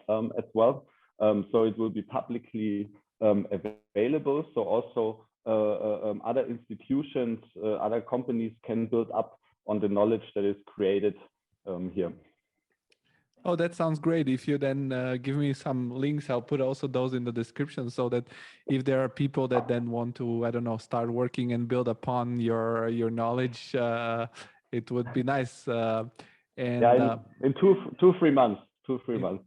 as well. So it will be publicly available. So also other institutions, other companies can build up on the knowledge that is created here. Oh, that sounds great. If you then give me some links, I'll put also those in the description so that if there are people that then want to, I don't know, start working and build upon your knowledge, it would be nice. Yeah, in 2-3 months. 2-3 months.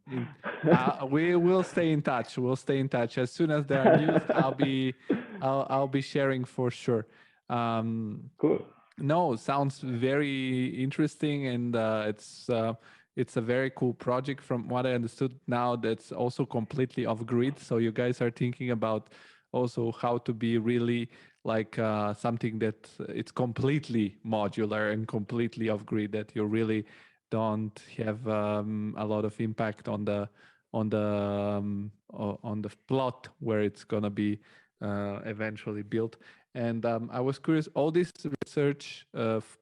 We will stay in touch. We'll stay in touch. As soon as there are news, I'll be sharing for sure. Cool. No, sounds very interesting, and it's a very cool project. From what I understood now, that's also completely off grid. So you guys are thinking about also how to be really like something that it's completely modular and completely off grid. That you really don't have a lot of impact on the on the plot where it's gonna be eventually built. And I was curious, all this research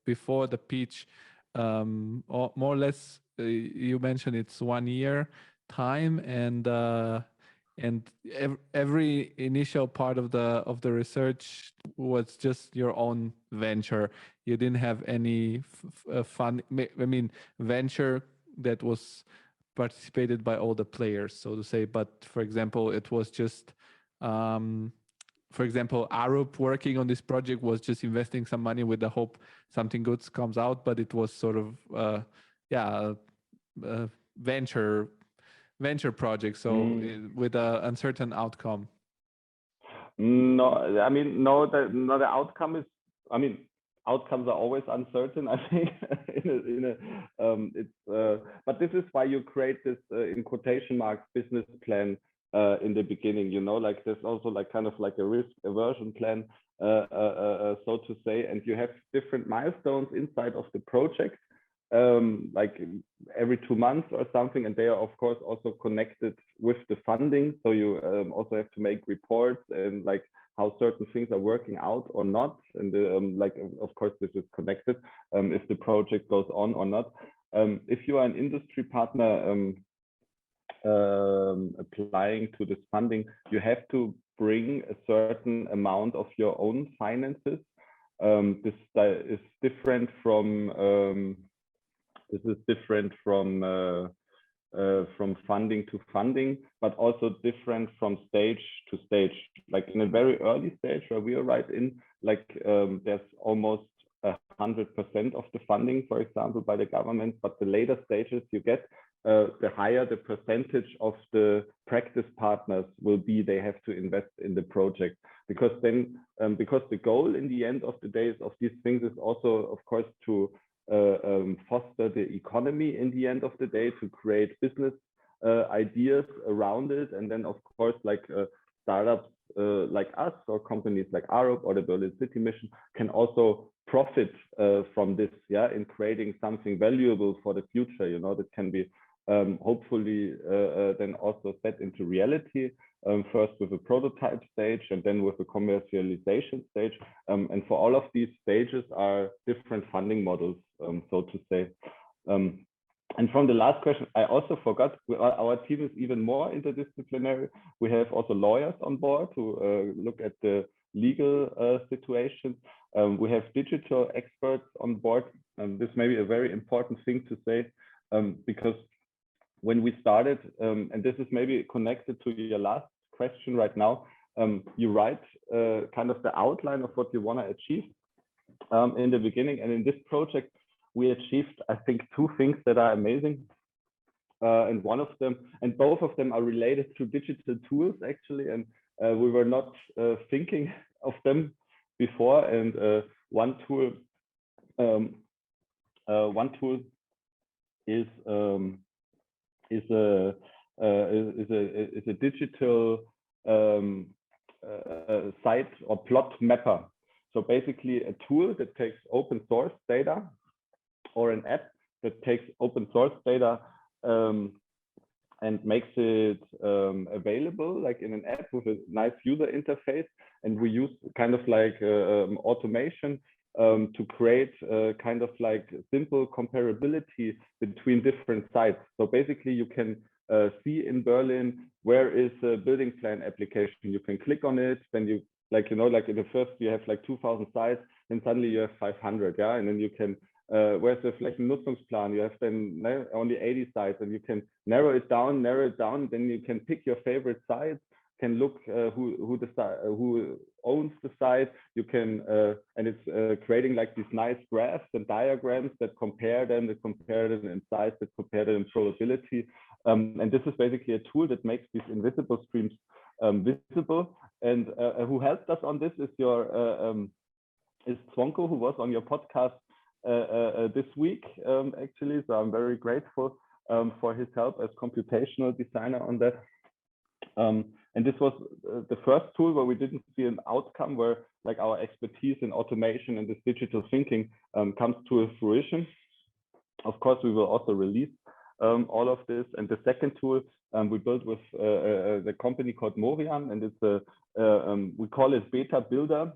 before the pitch, more or less, you mentioned it's 1 year time, and every initial part of the research was just your own venture. You didn't have any fund. I mean, venture that was participated by all the players, so to say. But for example, it was just. For example, Arup working on this project was just investing some money with the hope something good comes out, but it was sort of, venture project, so with an uncertain outcome. No, I mean, no, the outcome is, I mean, outcomes are always uncertain, I think. But this is why you create this, in quotation marks, business plan in the beginning, like there's also like kind of like a risk aversion plan, so to say, and you have different milestones inside of the project, like every 2 months or something, and they are of course also connected with the funding. So you also have to make reports and like how certain things are working out or not, and like of course this is connected if the project goes on or not. If you are an industry partner applying to this funding, you have to bring a certain amount of your own finances. This is different from funding to funding, but also different from stage to stage. Like in a very early stage where we are right in, like there's almost 100% of the funding, for example, by the government. But the later stages you get, the higher the percentage of the practice partners will be they have to invest in the project. Because then, because the goal in the end of the days of these things is also, of course, to foster the economy in the end of the day, to create business ideas around it. And then, of course, like startups like us or companies like Arup or the Berlin City Mission can also profit from this, in creating something valuable for the future, that can be hopefully then also set into reality, first with a prototype stage and then with a commercialization stage. And for all of these stages are different funding models, so to say. And from the last question, I also forgot, our team is even more interdisciplinary. We have also lawyers on board to look at the legal situation. We have digital experts on board. This may be a very important thing to say, because when we started, and this is maybe connected to your last question right now, you write kind of the outline of what you want to achieve in the beginning. And in this project, we achieved, I think, 2 things that are amazing. And one of them, and both of them are related to digital tools, actually. And we were not thinking of them before. And one tool is a digital site or plot mapper. So basically a tool that takes open source data, or an app that takes open source data and makes it available like in an app with a nice user interface. And we use kind of like automation to create kind of like simple comparability between different sites. So basically you can see in Berlin, where is a building plan application? You can click on it, then you like in the first you have like 2,000 sites, then suddenly you have 500, yeah, and then you can where's the Flächennutzungsplan? You have then only 80 sites, and you can narrow it down. Then you can pick your favorite sites, can look who owns the site. You can and it's creating like these nice graphs and diagrams that compare them in size, that compare them in probability. And this is basically a tool that makes these invisible streams visible. And who helped us on this is is Zwonko, who was on your podcast this week, actually. So I'm very grateful for his help as computational designer on that. And this was the first tool where we didn't see an outcome, where like our expertise in automation and this digital thinking comes to fruition. Of course, we will also release all of this. And the second tool we built with the company called Morian, and it's we call it Beta Builder,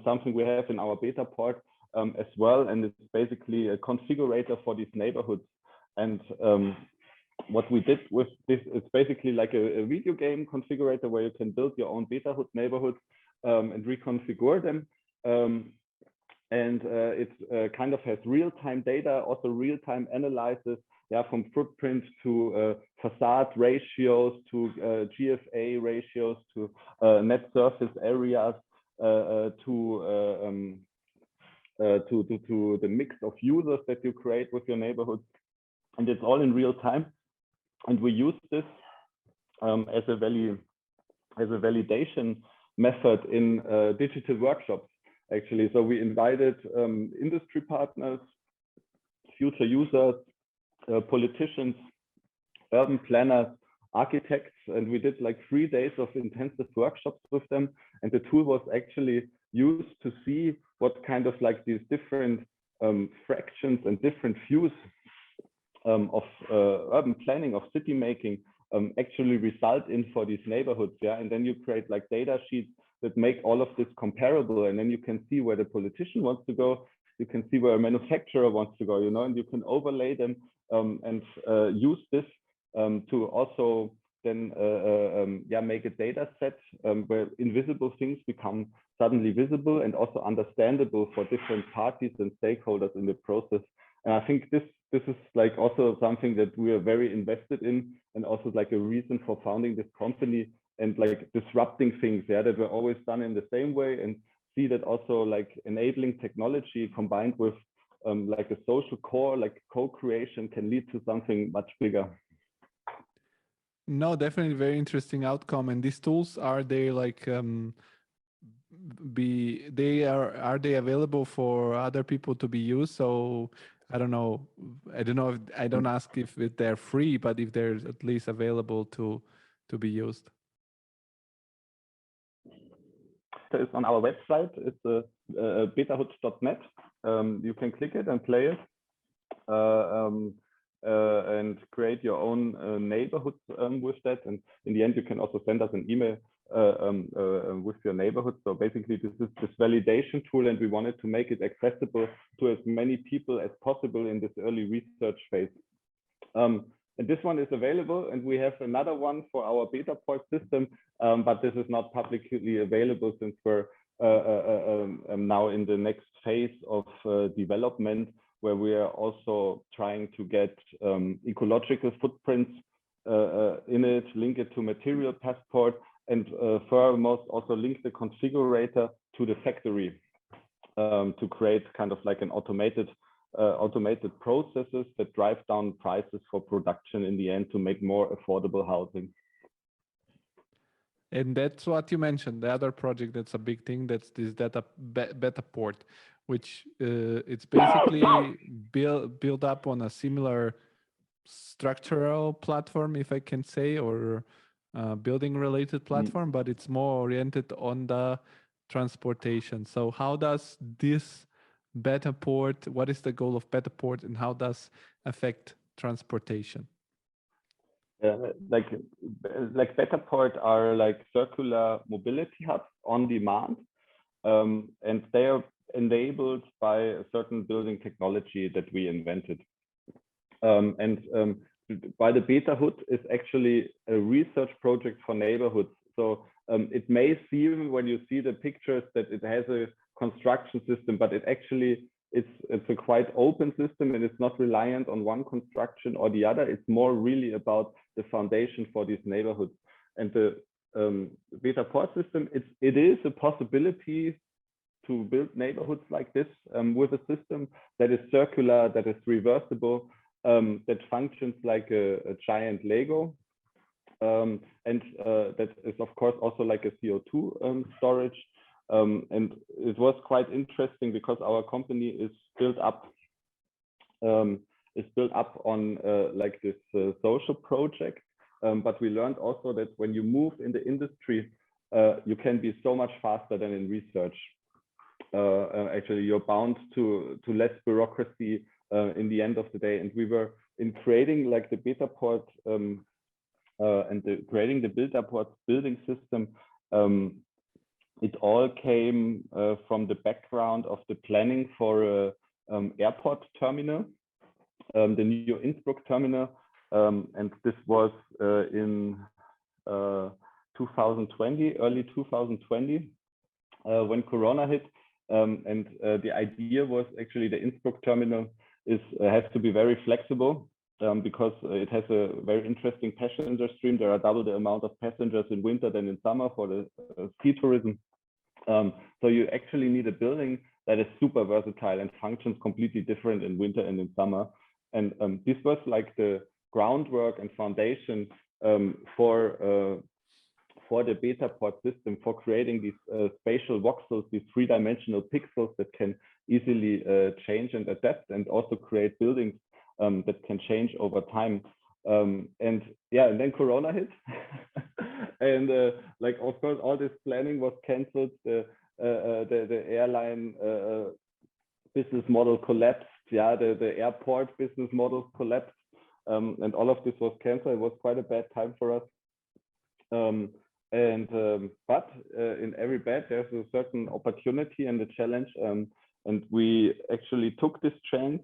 something we have in our BetaPort as well. And it's basically a configurator for these neighborhoods. And what we did with this, it's basically like a video game configurator where you can build your own BetaHood neighborhoods and reconfigure them. And it kind of has real-time data, also real-time analysis, yeah, from footprint to facade ratios to GFA ratios to net surface areas to the mix of users that you create with your neighborhood, and it's all in real time. And we use this as a validation method in digital workshops, actually. So we invited industry partners, future users, politicians, urban planners, architects, and we did like 3 days of intensive workshops with them. And the tool was actually used to see what kind of like these different fractions and different views of urban planning, of city making, actually result in for these neighborhoods, yeah. And then you create like data sheets that make all of this comparable, and then you can see where the politician wants to go, you can see where a manufacturer wants to go, you know, and you can overlay them and use this to also then make a data set where invisible things become suddenly visible and also understandable for different parties and stakeholders in the process. And I think this is like also something that we are very invested in, and also like a reason for founding this company and like disrupting things, yeah, that were always done in the same way, and see that also like enabling technology combined with like a social core, like co-creation, can lead to something much bigger. No, definitely very interesting outcome. And these tools, are they like are they available for other people to be used? So I don't know if I don't ask if they're free, but if they're at least available to be used. It's on our website. It's betahood.net. You can click it and play it and create your own neighborhood with that. And in the end, you can also send us an email with your neighborhood. So basically, this is this validation tool, and we wanted to make it accessible to as many people as possible in this early research phase. And this one is available, and we have another one for our BetaPort system, but this is not publicly available since we're now in the next phase of development, where we are also trying to get ecological footprints in it, link it to material passport, and furthermore also link the configurator to the factory to create kind of like an automated processes that drive down prices for production in the end to make more affordable housing. And that's what you mentioned. The other project that's a big thing, that's this BetaPort, which it's basically built up on a similar structural platform, if I can say, or building related platform, but it's more oriented on the transportation. So how does this BetaPort, what is the goal of BetaPort, and how does affect transportation? Like BetaPort are like circular mobility hubs on demand, and they are enabled by a certain building technology that we invented. by the BetaHood is actually a research project for neighborhoods. So it may seem when you see the pictures that it has a construction system, but it's a quite open system, and it's not reliant on one construction or the other. It's more really about the foundation for these neighborhoods. And the BetaPort system, it is a possibility to build neighborhoods like this with a system that is circular, that is reversible, that functions like a giant Lego. And that is, of course, also like a CO2 storage. And it was quite interesting because our company is built up on like this social project. But we learned also that when you move in the industry, you can be so much faster than in research. Actually, you're bound to less bureaucracy in the end of the day. And we were in creating like the BetaPort creating the BetaPort building system. It all came from the background of the planning for an airport terminal, the new Innsbruck terminal. And this was in 2020, early 2020, when Corona hit. And the idea was actually the Innsbruck terminal has to be very flexible because it has a very interesting passenger stream. There are double the amount of passengers in winter than in summer for the ski tourism. So you actually need a building that is super versatile and functions completely different in winter and in summer. And this was like the groundwork and foundation for the BetaPort system, for creating these spatial voxels, these three-dimensional pixels that can easily change and adapt, and also create buildings that can change over time. And then Corona hit. And like, of course, all this planning was canceled. The airline business model collapsed. The airport business model collapsed. And all of this was canceled. It was quite a bad time for us. But in every bad, there's a certain opportunity and a challenge. And we actually took this chance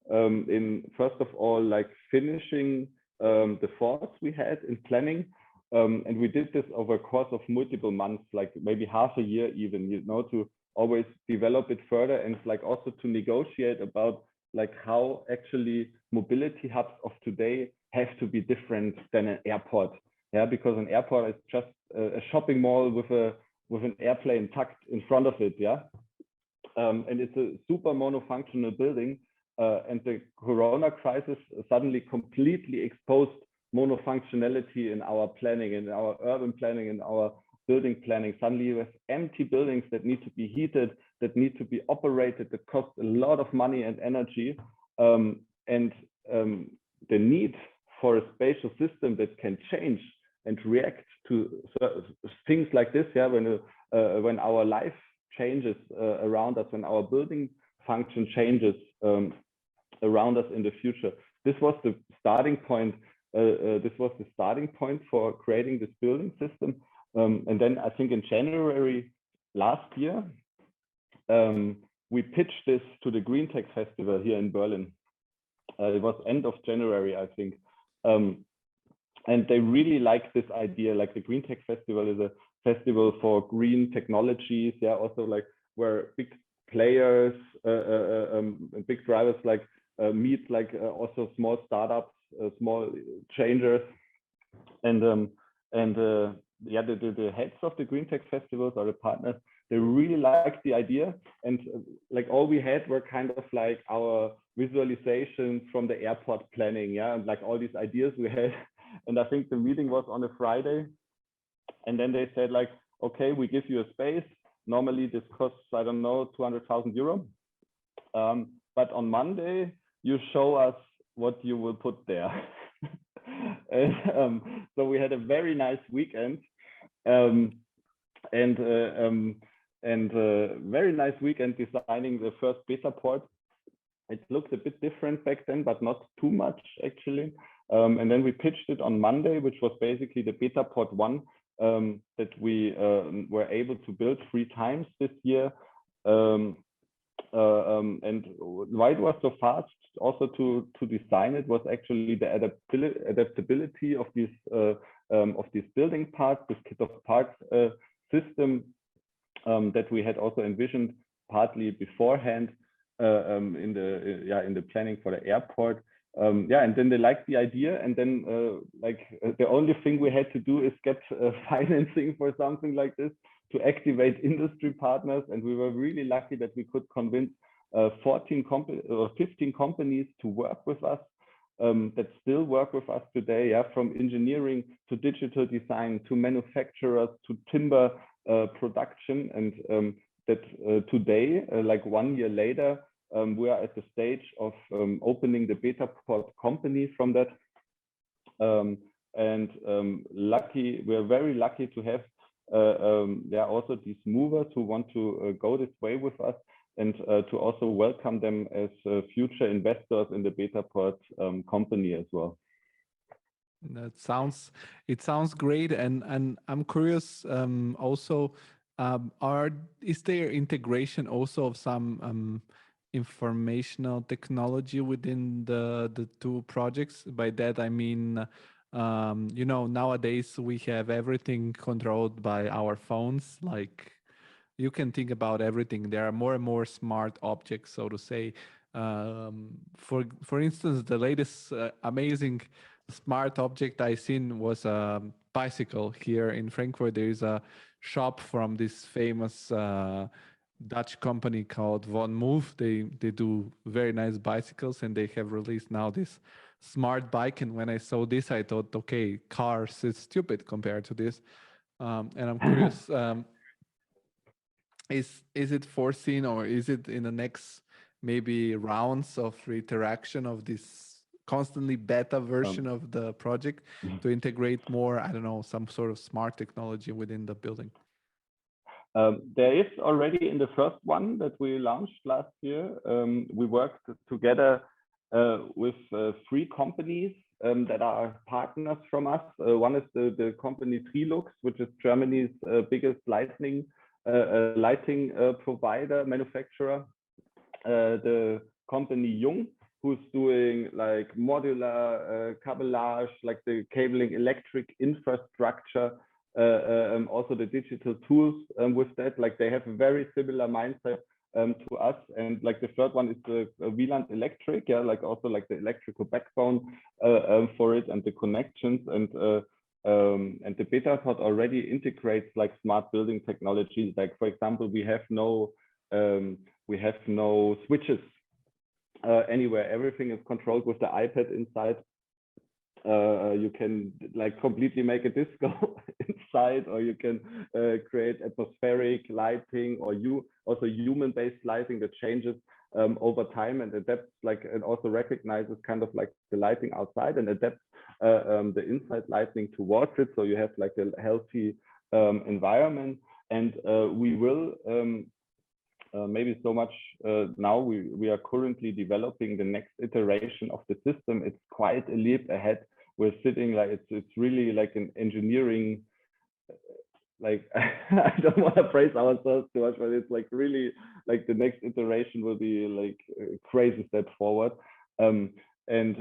in, first of all, like finishing the thoughts we had in planning. And we did this over a course of multiple months, like maybe half a year even, to always develop it further, and like also to negotiate about like how actually mobility hubs of today have to be different than an airport. Yeah, because an airport is just a shopping mall with an airplane tucked in front of it. Yeah, and it's a super monofunctional building. And the Corona crisis suddenly completely exposed monofunctionality in our planning, in our urban planning, in our building planning. Suddenly you have empty buildings that need to be heated, that need to be operated, that cost a lot of money and energy. And the need for a spatial system that can change and react to things like this, when our life changes around us, when our building function changes around us in the future. This was the starting point. This was the starting point for creating this building system. And then I think in January last year, we pitched this to the Green Tech Festival here in Berlin. It was end of January, I think. And they really liked this idea. Like the Green Tech Festival is a festival for green technologies. Yeah, also like where big players, big drivers like meet like also small startups, small changers, and the heads of the Green Tech Festivals or the partners, they really liked the idea. And like all we had were kind of like our visualizations from the airport planning, and like all these ideas we had. And I think the meeting was on a Friday, and then they said like, okay, we give you a space. Normally this costs, I don't know, 200,000 euro. But on Monday, you show us what you will put there. And so we had a very nice weekend, and very nice weekend designing the first BetaPort. It looked a bit different back then, but not too much actually. And then we pitched it on Monday, which was basically the BetaPort 1 that we were able to build 3 times this year. And why it was so fast also to design it was actually the adaptability of these building parts, this kit of parts system that we had also envisioned partly beforehand in the planning for the airport. And then they liked the idea, and then the only thing we had to do is get financing for something like this to activate industry partners, and we were really lucky that we could convince 15 companies to work with us, that still work with us today, from engineering to digital design to manufacturers to timber production, and that today, like 1 year later, we are at the stage of opening the BetaPort company from that. We're very lucky to have also these movers who want to go this way with us, and to also welcome them as future investors in the BetaPort company as well. It sounds great, and I'm curious also, is there integration also of some informational technology within the two projects? By that I mean, nowadays we have everything controlled by our phones. Like, you can think about everything. There are more and more smart objects, so to say. For instance, the latest amazing smart object I seen was a bicycle. Here in Frankfurt, there is a shop from this famous Dutch company called Von Move. They do very nice bicycles, and they have released now this smart bike. And when I saw this, I thought, okay, cars is stupid compared to this. And I'm curious, is it foreseen, or is it in the next maybe rounds of interaction of this constantly beta version of the project to integrate more, I don't know, some sort of smart technology within the building? There is already in the first one that we launched last year. We worked together with 3 companies that are partners from us. One is the company Trilux, which is Germany's biggest lighting provider, manufacturer. The company Jung, who's doing like modular cabellage, like the cabling, electric infrastructure, also the digital tools with that. Like, they have a very similar mindset to us. And like the third one is the Wieland Electric, like also like the electrical backbone for it and the connections. And the BetaPort already integrates like smart building technologies. Like, for example, we have no switches anywhere. Everything is controlled with the iPad inside. You can like completely make a disco inside, or you can create atmospheric lighting, or also human-based lighting that changes over time and adapts, like, and also recognizes kind of like the lighting outside and adapts the inside lighting towards it, so you have like a healthy environment. And we will maybe so much now we are currently developing the next iteration of the system. It's quite a leap ahead. We're sitting like it's really like an engineering, like I don't want to praise ourselves too much, but it's like really like the next iteration will be like a crazy step forward. And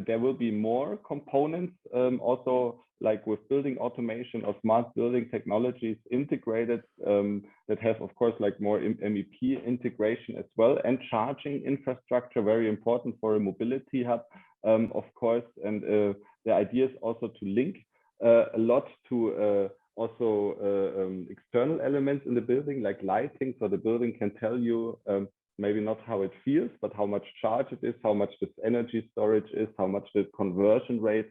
there will be more components also, like with building automation or smart building technologies integrated, that have, of course, like more MEP integration as well, and charging infrastructure, very important for a mobility hub, of course. And the idea is also to link a lot to also external elements in the building, like lighting, so the building can tell you maybe not how it feels, but how much charge it is, how much this energy storage is, how much the conversion rate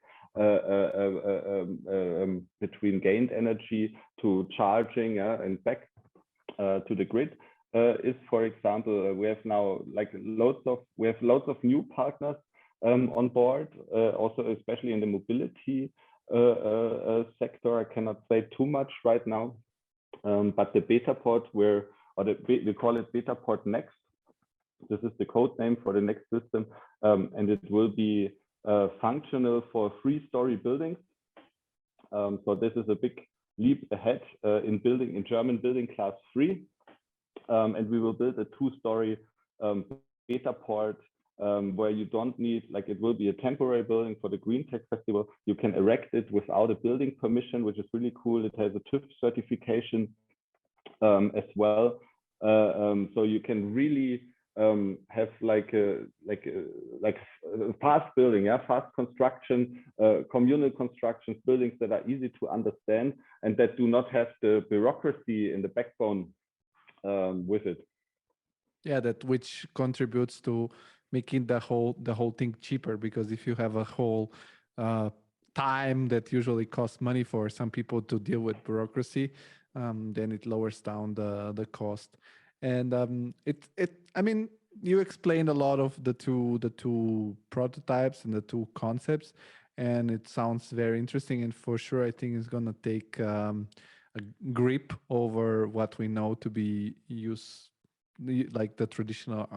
between gained energy to charging and back to the grid is, for example. We have now like loads of new partners on board, also especially in the mobility sector. I cannot say too much right now, but the BetaPort, we call it BetaPort Next. This is the code name for the next system, and it will be functional for 3-story buildings. So this is a big leap ahead in German building class 3, and we will build a 2-story BetaPort, where you don't need, like, it will be a temporary building for the Green Tech Festival. You can erect it without a building permission, which is really cool. It has a TÜV certification as well. So you can really have like a fast building, fast construction, communal constructions, buildings that are easy to understand and that do not have the bureaucracy in the backbone with it. Yeah, that which contributes to making the whole thing cheaper, because if you have a whole time that usually costs money for some people to deal with bureaucracy, then it lowers down the cost. And I mean, you explained a lot of the two prototypes and the two concepts, and it sounds very interesting. And for sure, I think it's gonna take a grip over what we know to be like the traditional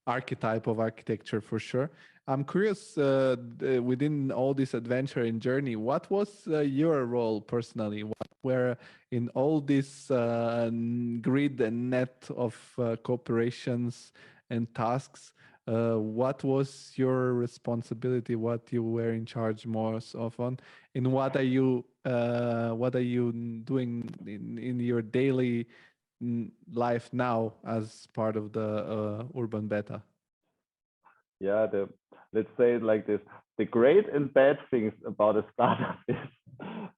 archetype of architecture, for sure. I'm curious, within all this adventure and journey, what was your role personally? What were in all this grid and net of cooperations and tasks? What was your responsibility? What you were in charge most often? And what are you doing in your daily life now as part of the Urban Beta? Yeah, let's say it like this: the great and bad things about a startup is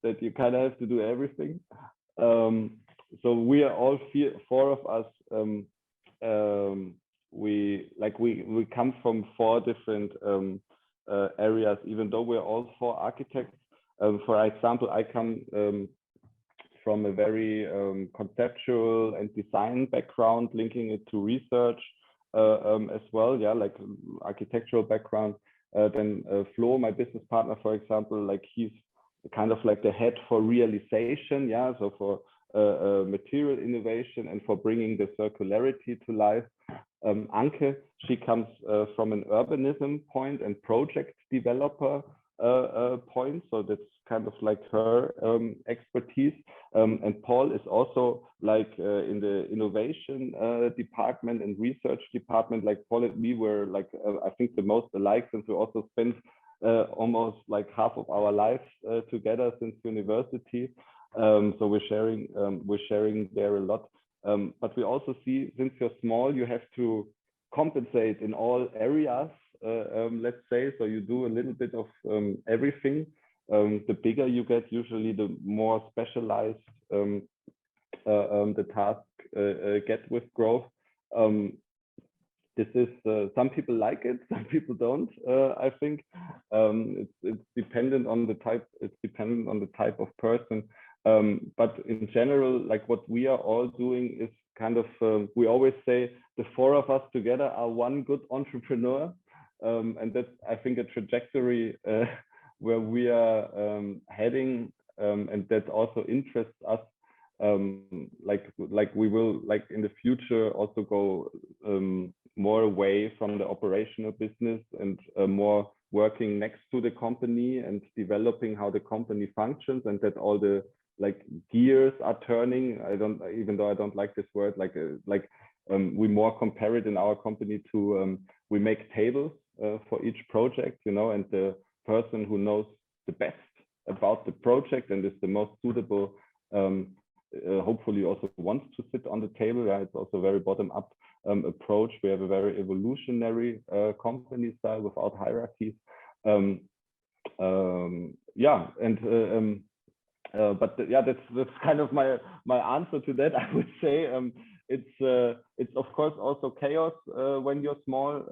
that you kind of have to do everything. So we are all four of us. We come from four different areas, even though we're all four architects. For example, I come from a very conceptual and design background, linking it to research as well. Yeah, like architectural background. Then Flo, my business partner, for example, like he's kind of like the head for realization. Yeah, so for material innovation and for bringing the circularity to life. Anke, she comes from an urbanism point and project developer point, so that's kind of like her expertise. And Paul is also like in the innovation department and research department. Like Paul and me were like I think the most alike, since we also spent almost like half of our lives together since university. So we're sharing there a lot. But we also see, since you're small, you have to compensate in all areas, let's say. So you do a little bit of everything. The bigger you get, usually the more specialized the task get with growth. This is some people like it, some people don't. I think it's dependent on the type. It's dependent on the type of person. But in general, like what we are all doing is kind of, we always say the four of us together are one good entrepreneur. And that's, I think, a trajectory where we are heading, and that also interests us. Like we will, like in the future, also go more away from the operational business and more working next to the company and developing how the company functions, and that all the like gears are turning. Even though I don't like this word, we more compare it in our company to we make tables for each project, you know, and the person who knows the best about the project and is the most suitable hopefully also wants to sit on the table. Yeah, it's also a very bottom-up approach. We have a very evolutionary company style without hierarchies. That's kind of my answer to that. I would say it's of course also chaos when you're small,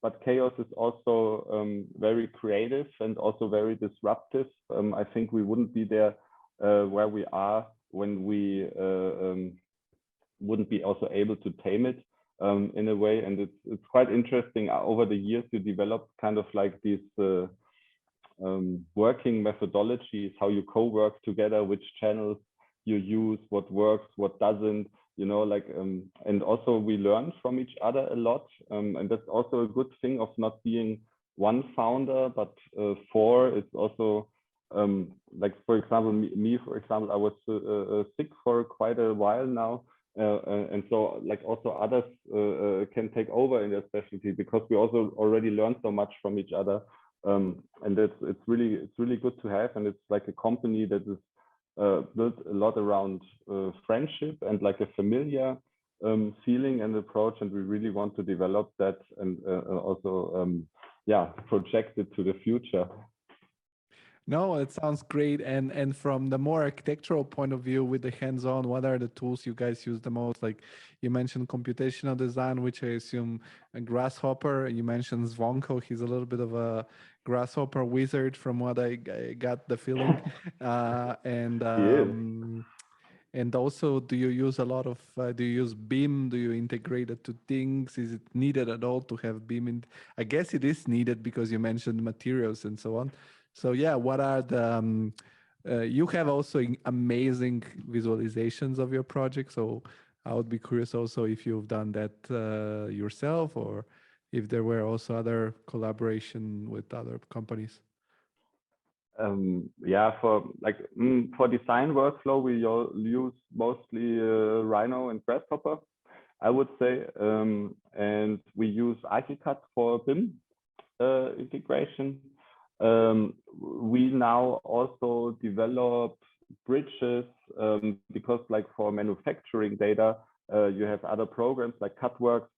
but chaos is also very creative and also very disruptive. I think we wouldn't be there where we are when we wouldn't be also able to tame it in a way. And it's quite interesting. Over the years, you develop kind of like these working methodologies, how you co-work together, which channels you use, what works, what doesn't, you know, like, and also we learn from each other a lot. And that's also a good thing of not being one founder, but four. It's also, like, for example, me, for example, I was sick for quite a while now. and so like also others can take over in their specialty, because we also already learn so much from each other. And it's really good to have, and it's like a company that is built a lot around friendship and like a familiar feeling and approach, and we really want to develop that and also project it to the future. No, it sounds great. And from the more architectural point of view, with the hands-on, what are the tools you guys use the most? Like you mentioned computational design, which I assume a Grasshopper. You mentioned Zvonko. He's a little bit of a Grasshopper wizard, from what I got the feeling. And Yes. and also, do you use a lot of? Do you use BIM? Do you integrate it to things? Is it needed at all to have BIM? I guess it is needed because you mentioned materials and so on. So yeah, what are the? You have also amazing visualizations of your project. So I would be curious also if you've done that yourself, or if there were also other collaboration with other companies. For design workflow, we use mostly Rhino and Grasshopper, I would say, and we use ArchiCAD for BIM integration. We now also develop bridges because, like, for manufacturing data, you have other programs like CutWorks,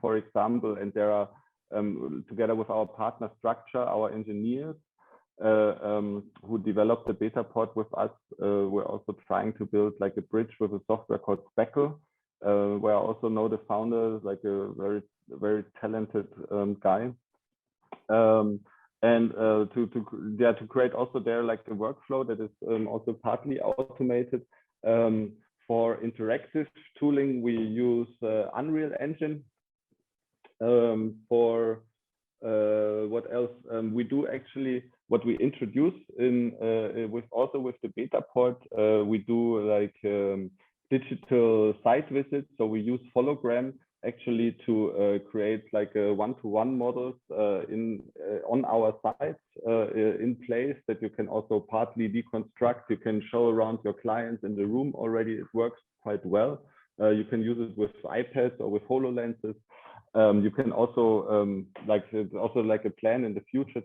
for example, and there are together with our partner Structure, our engineers who developed the BetaPort with us, we're also trying to build like a bridge with a software called Speckle, where I also know the founder, like a very talented guy. To create also there like a workflow that is also partly automated. For interactive tooling, we use Unreal Engine. For what else? We do actually what we introduce in with the BetaPort. We do like digital site visits. So we use hologram actually to create like a one-to-one models on our sites in place that you can also partly deconstruct. You can show around your clients in the room already. It works quite well. You can use it with iPads or with HoloLenses. You can also also like a plan in the future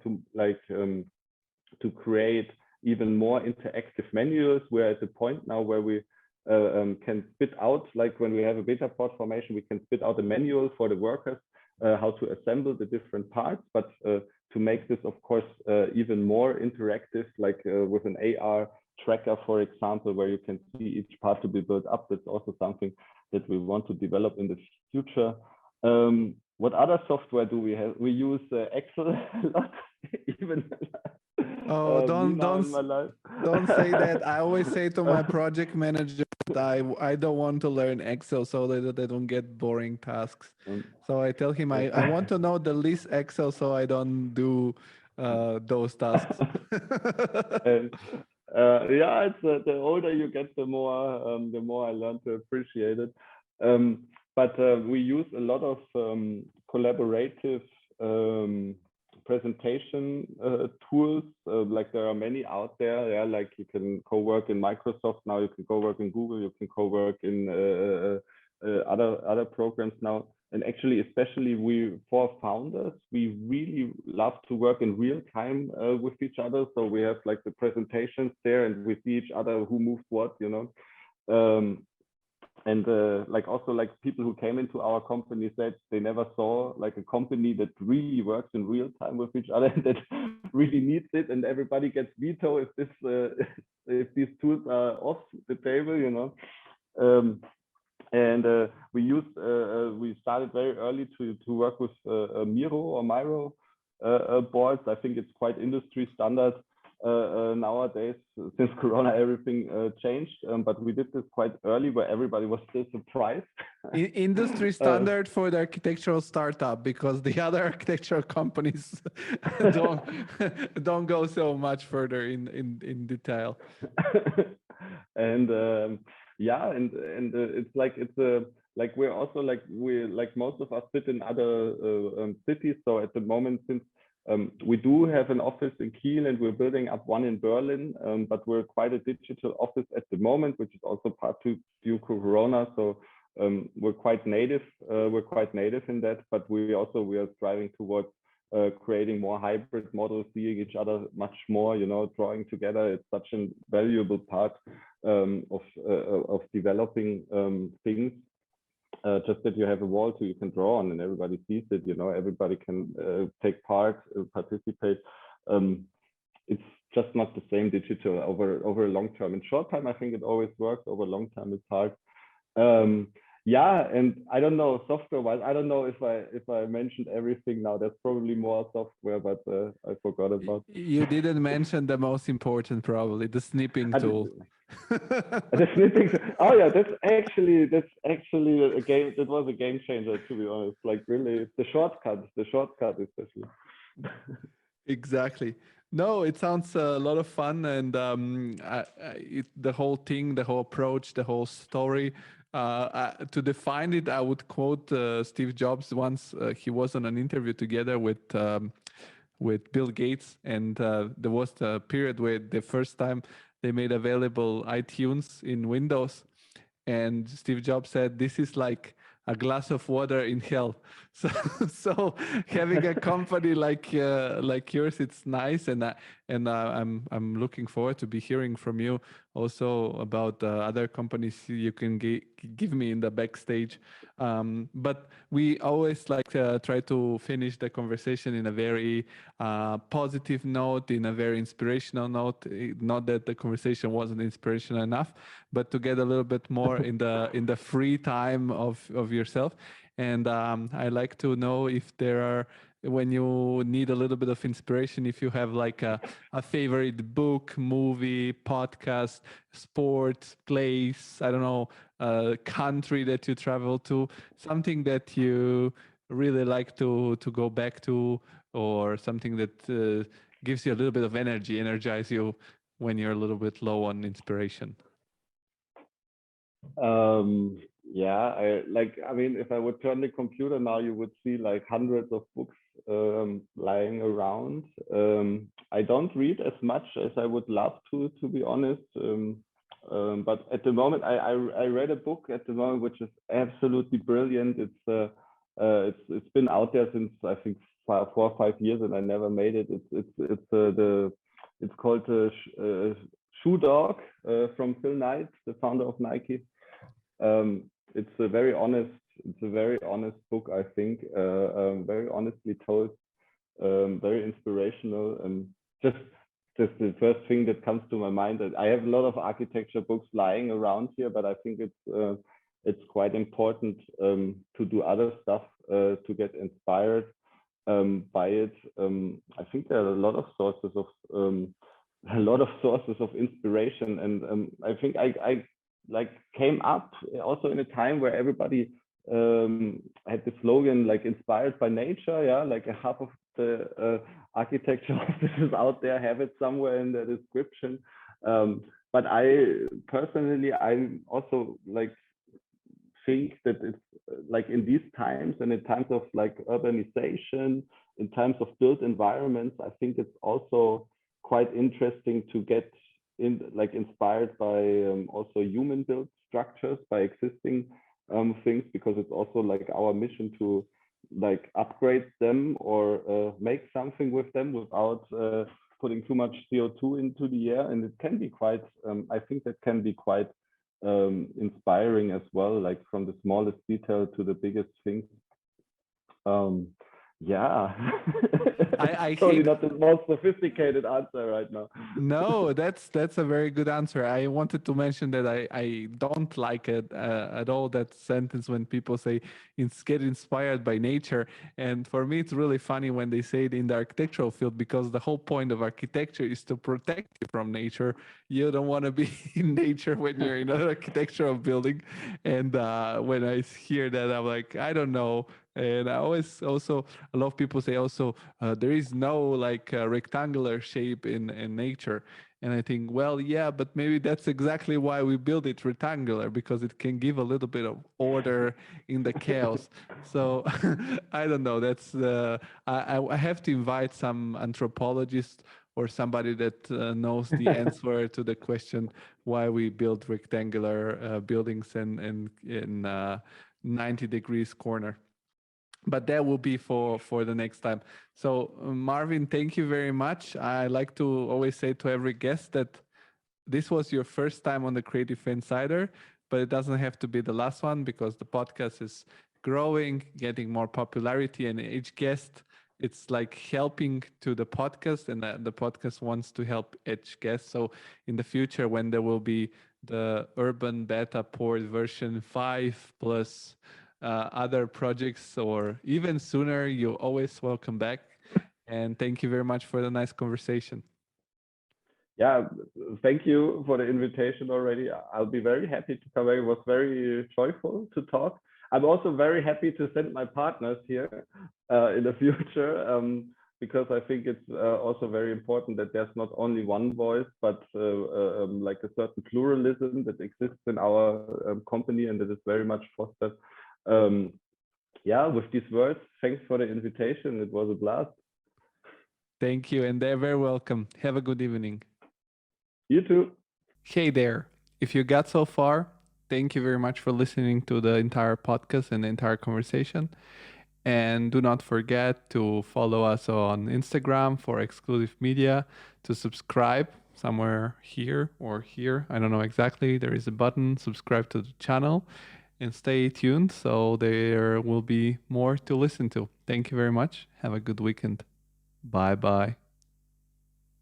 to create even more interactive manuals. We're at the point now where we can spit out, like when we have a BetaPort formation, we can spit out a manual for the workers how to assemble the different parts, but to make this, of course, even more interactive, like with an AR tracker, for example, where you can see each part to be built up. That's also something that we want to develop in the future. What other software do we have? We use Excel a lot, even. Oh, don't say that. I always say to my project manager that I don't want to learn Excel so that they don't get boring tasks. So I tell him I want to know the least Excel so I don't do those tasks. It's the older you get, the more I learn to appreciate it. But we use a lot of collaborative presentation tools. Like there are many out there. Yeah, like you can co-work in Microsoft now. You can co-work in Google. You can co-work in other programs now. And actually, especially for founders, we really love to work in real time with each other. So we have like the presentations there, and we see each other who moved what, you know. Like also like people who came into our company said they never saw like a company that really works in real time with each other, that really needs it, and everybody gets veto if if these tools are off the table, you know. We started very early to work with Miro boards. I think it's quite industry standard. Nowadays, since Corona, everything changed, but we did this quite early, where everybody was still surprised. Industry standard for the architectural startup, because the other architectural companies don't go so much further in detail. It's like we're also like most of us sit in other cities. So at the moment, since We do have an office in Kiel, and we're building up one in Berlin, but we're quite a digital office at the moment, which is also part due to Corona. So we're quite native. We're quite native in that, but we are striving towards creating more hybrid models, seeing each other much more. Drawing together. It's such a valuable part of developing things. Just that you have a wall so you can draw on and everybody sees it. Everybody can take part, participate. It's just not the same digital over a long term. In short time, I think it always works. Over long term, it's hard. Yeah, and I don't know, software-wise, I don't know if I mentioned everything now. There's probably more software, but I forgot about. You didn't mention the most important, probably the snipping tool. The snipping. Oh yeah, that's actually a game. That was a game changer, to be honest. Like really, the shortcut especially. Exactly. No, it sounds a lot of fun, and the whole thing, the whole approach, the whole story. To define it, I would quote Steve Jobs once. He was on an interview together with Bill Gates, and there was the period where the first time they made available iTunes in Windows, and Steve Jobs said, "This is like a glass of water in hell." So having a company like yours, it's nice, and I'm looking forward to be hearing from you also about other companies you can give me in the backstage. But we always like try to finish the conversation in a very positive note, in a very inspirational note. Not that the conversation wasn't inspirational enough, but to get a little bit more in the free time of yourself. And I like to know if there are, when you need a little bit of inspiration, if you have like a favorite book, movie, podcast, sport, place, I don't know, country that you travel to, something that you really like to go back to, or something that gives you a little bit of energy, energize you when you're a little bit low on inspiration. Yeah, I mean, if I would turn the computer now, you would see like hundreds of books lying around. I don't read as much as I would love to be honest. But at the moment, I read a book at the moment which is absolutely brilliant. It's been out there since I think 4 or 5 years, and I never made it. It's called Shoe Dog from Phil Knight, the founder of Nike. It's a very honest book, I think. Very honestly told, very inspirational, and just the first thing that comes to my mind. That I have a lot of architecture books lying around here, but I think it's quite important to do other stuff to get inspired by it. I think there are a lot of sources of inspiration, and I think I like came up also in a time where everybody had the slogan like inspired by nature. Yeah, like half of the architecture offices out there have it somewhere in the description. But I personally, I also like think that it's like in these times, and in times of like urbanization, in times of built environments, I think it's also quite interesting to get inspired by also human built structures, by existing things, because it's also like our mission to like upgrade them or make something with them without putting too much CO2 into the air. And it can be quite I think that can be quite inspiring as well, like from the smallest detail to the biggest things. Yeah. I Totally think not the most sophisticated answer right now. no, that's a very good answer. I wanted to mention that I don't like it at all, that sentence when people say get inspired by nature. And for me, it's really funny when they say it in the architectural field, because the whole point of architecture is to protect you from nature. You don't want to be in nature when you're in an architectural building. And when I hear that, I'm like, I don't know. And I always also, a lot of people say also there is no like rectangular shape in nature. And I think, well, yeah, but maybe that's exactly why we build it rectangular, because it can give a little bit of order in the chaos. So I don't know. That's I have to invite some anthropologist or somebody that knows the answer to the question why we build rectangular buildings and in 90 degrees corner. But that will be for the next time. So Marvin, thank you very much. I like to always say to every guest that this was your first time on the Creative Insider, but it doesn't have to be the last one, because the podcast is growing, getting more popularity, and each guest, it's like helping to the podcast, and the podcast wants to help each guest. So in the future, when there will be the Urban Beta Port version 5 plus other projects, or even sooner, you're always welcome back. And thank you very much for the nice conversation. Yeah, thank you for the invitation already. I'll be very happy to come back. It was very joyful to talk. I'm also very happy to send my partners here in the future, because I think it's also very important that there's not only one voice, but like a certain pluralism that exists in our company, and that is very much fostered. Yeah, with these words, thanks for the invitation. It was a blast. Thank you, and they're very welcome. Have a good evening. You too. Hey there. If you got so far, thank you very much for listening to the entire podcast and the entire conversation. And do not forget to follow us on Instagram for exclusive media, to subscribe somewhere here or here. I don't know exactly. There is a button, subscribe to the channel, and stay tuned. So there will be more to listen to. Thank you very much. Have a good weekend. Bye bye.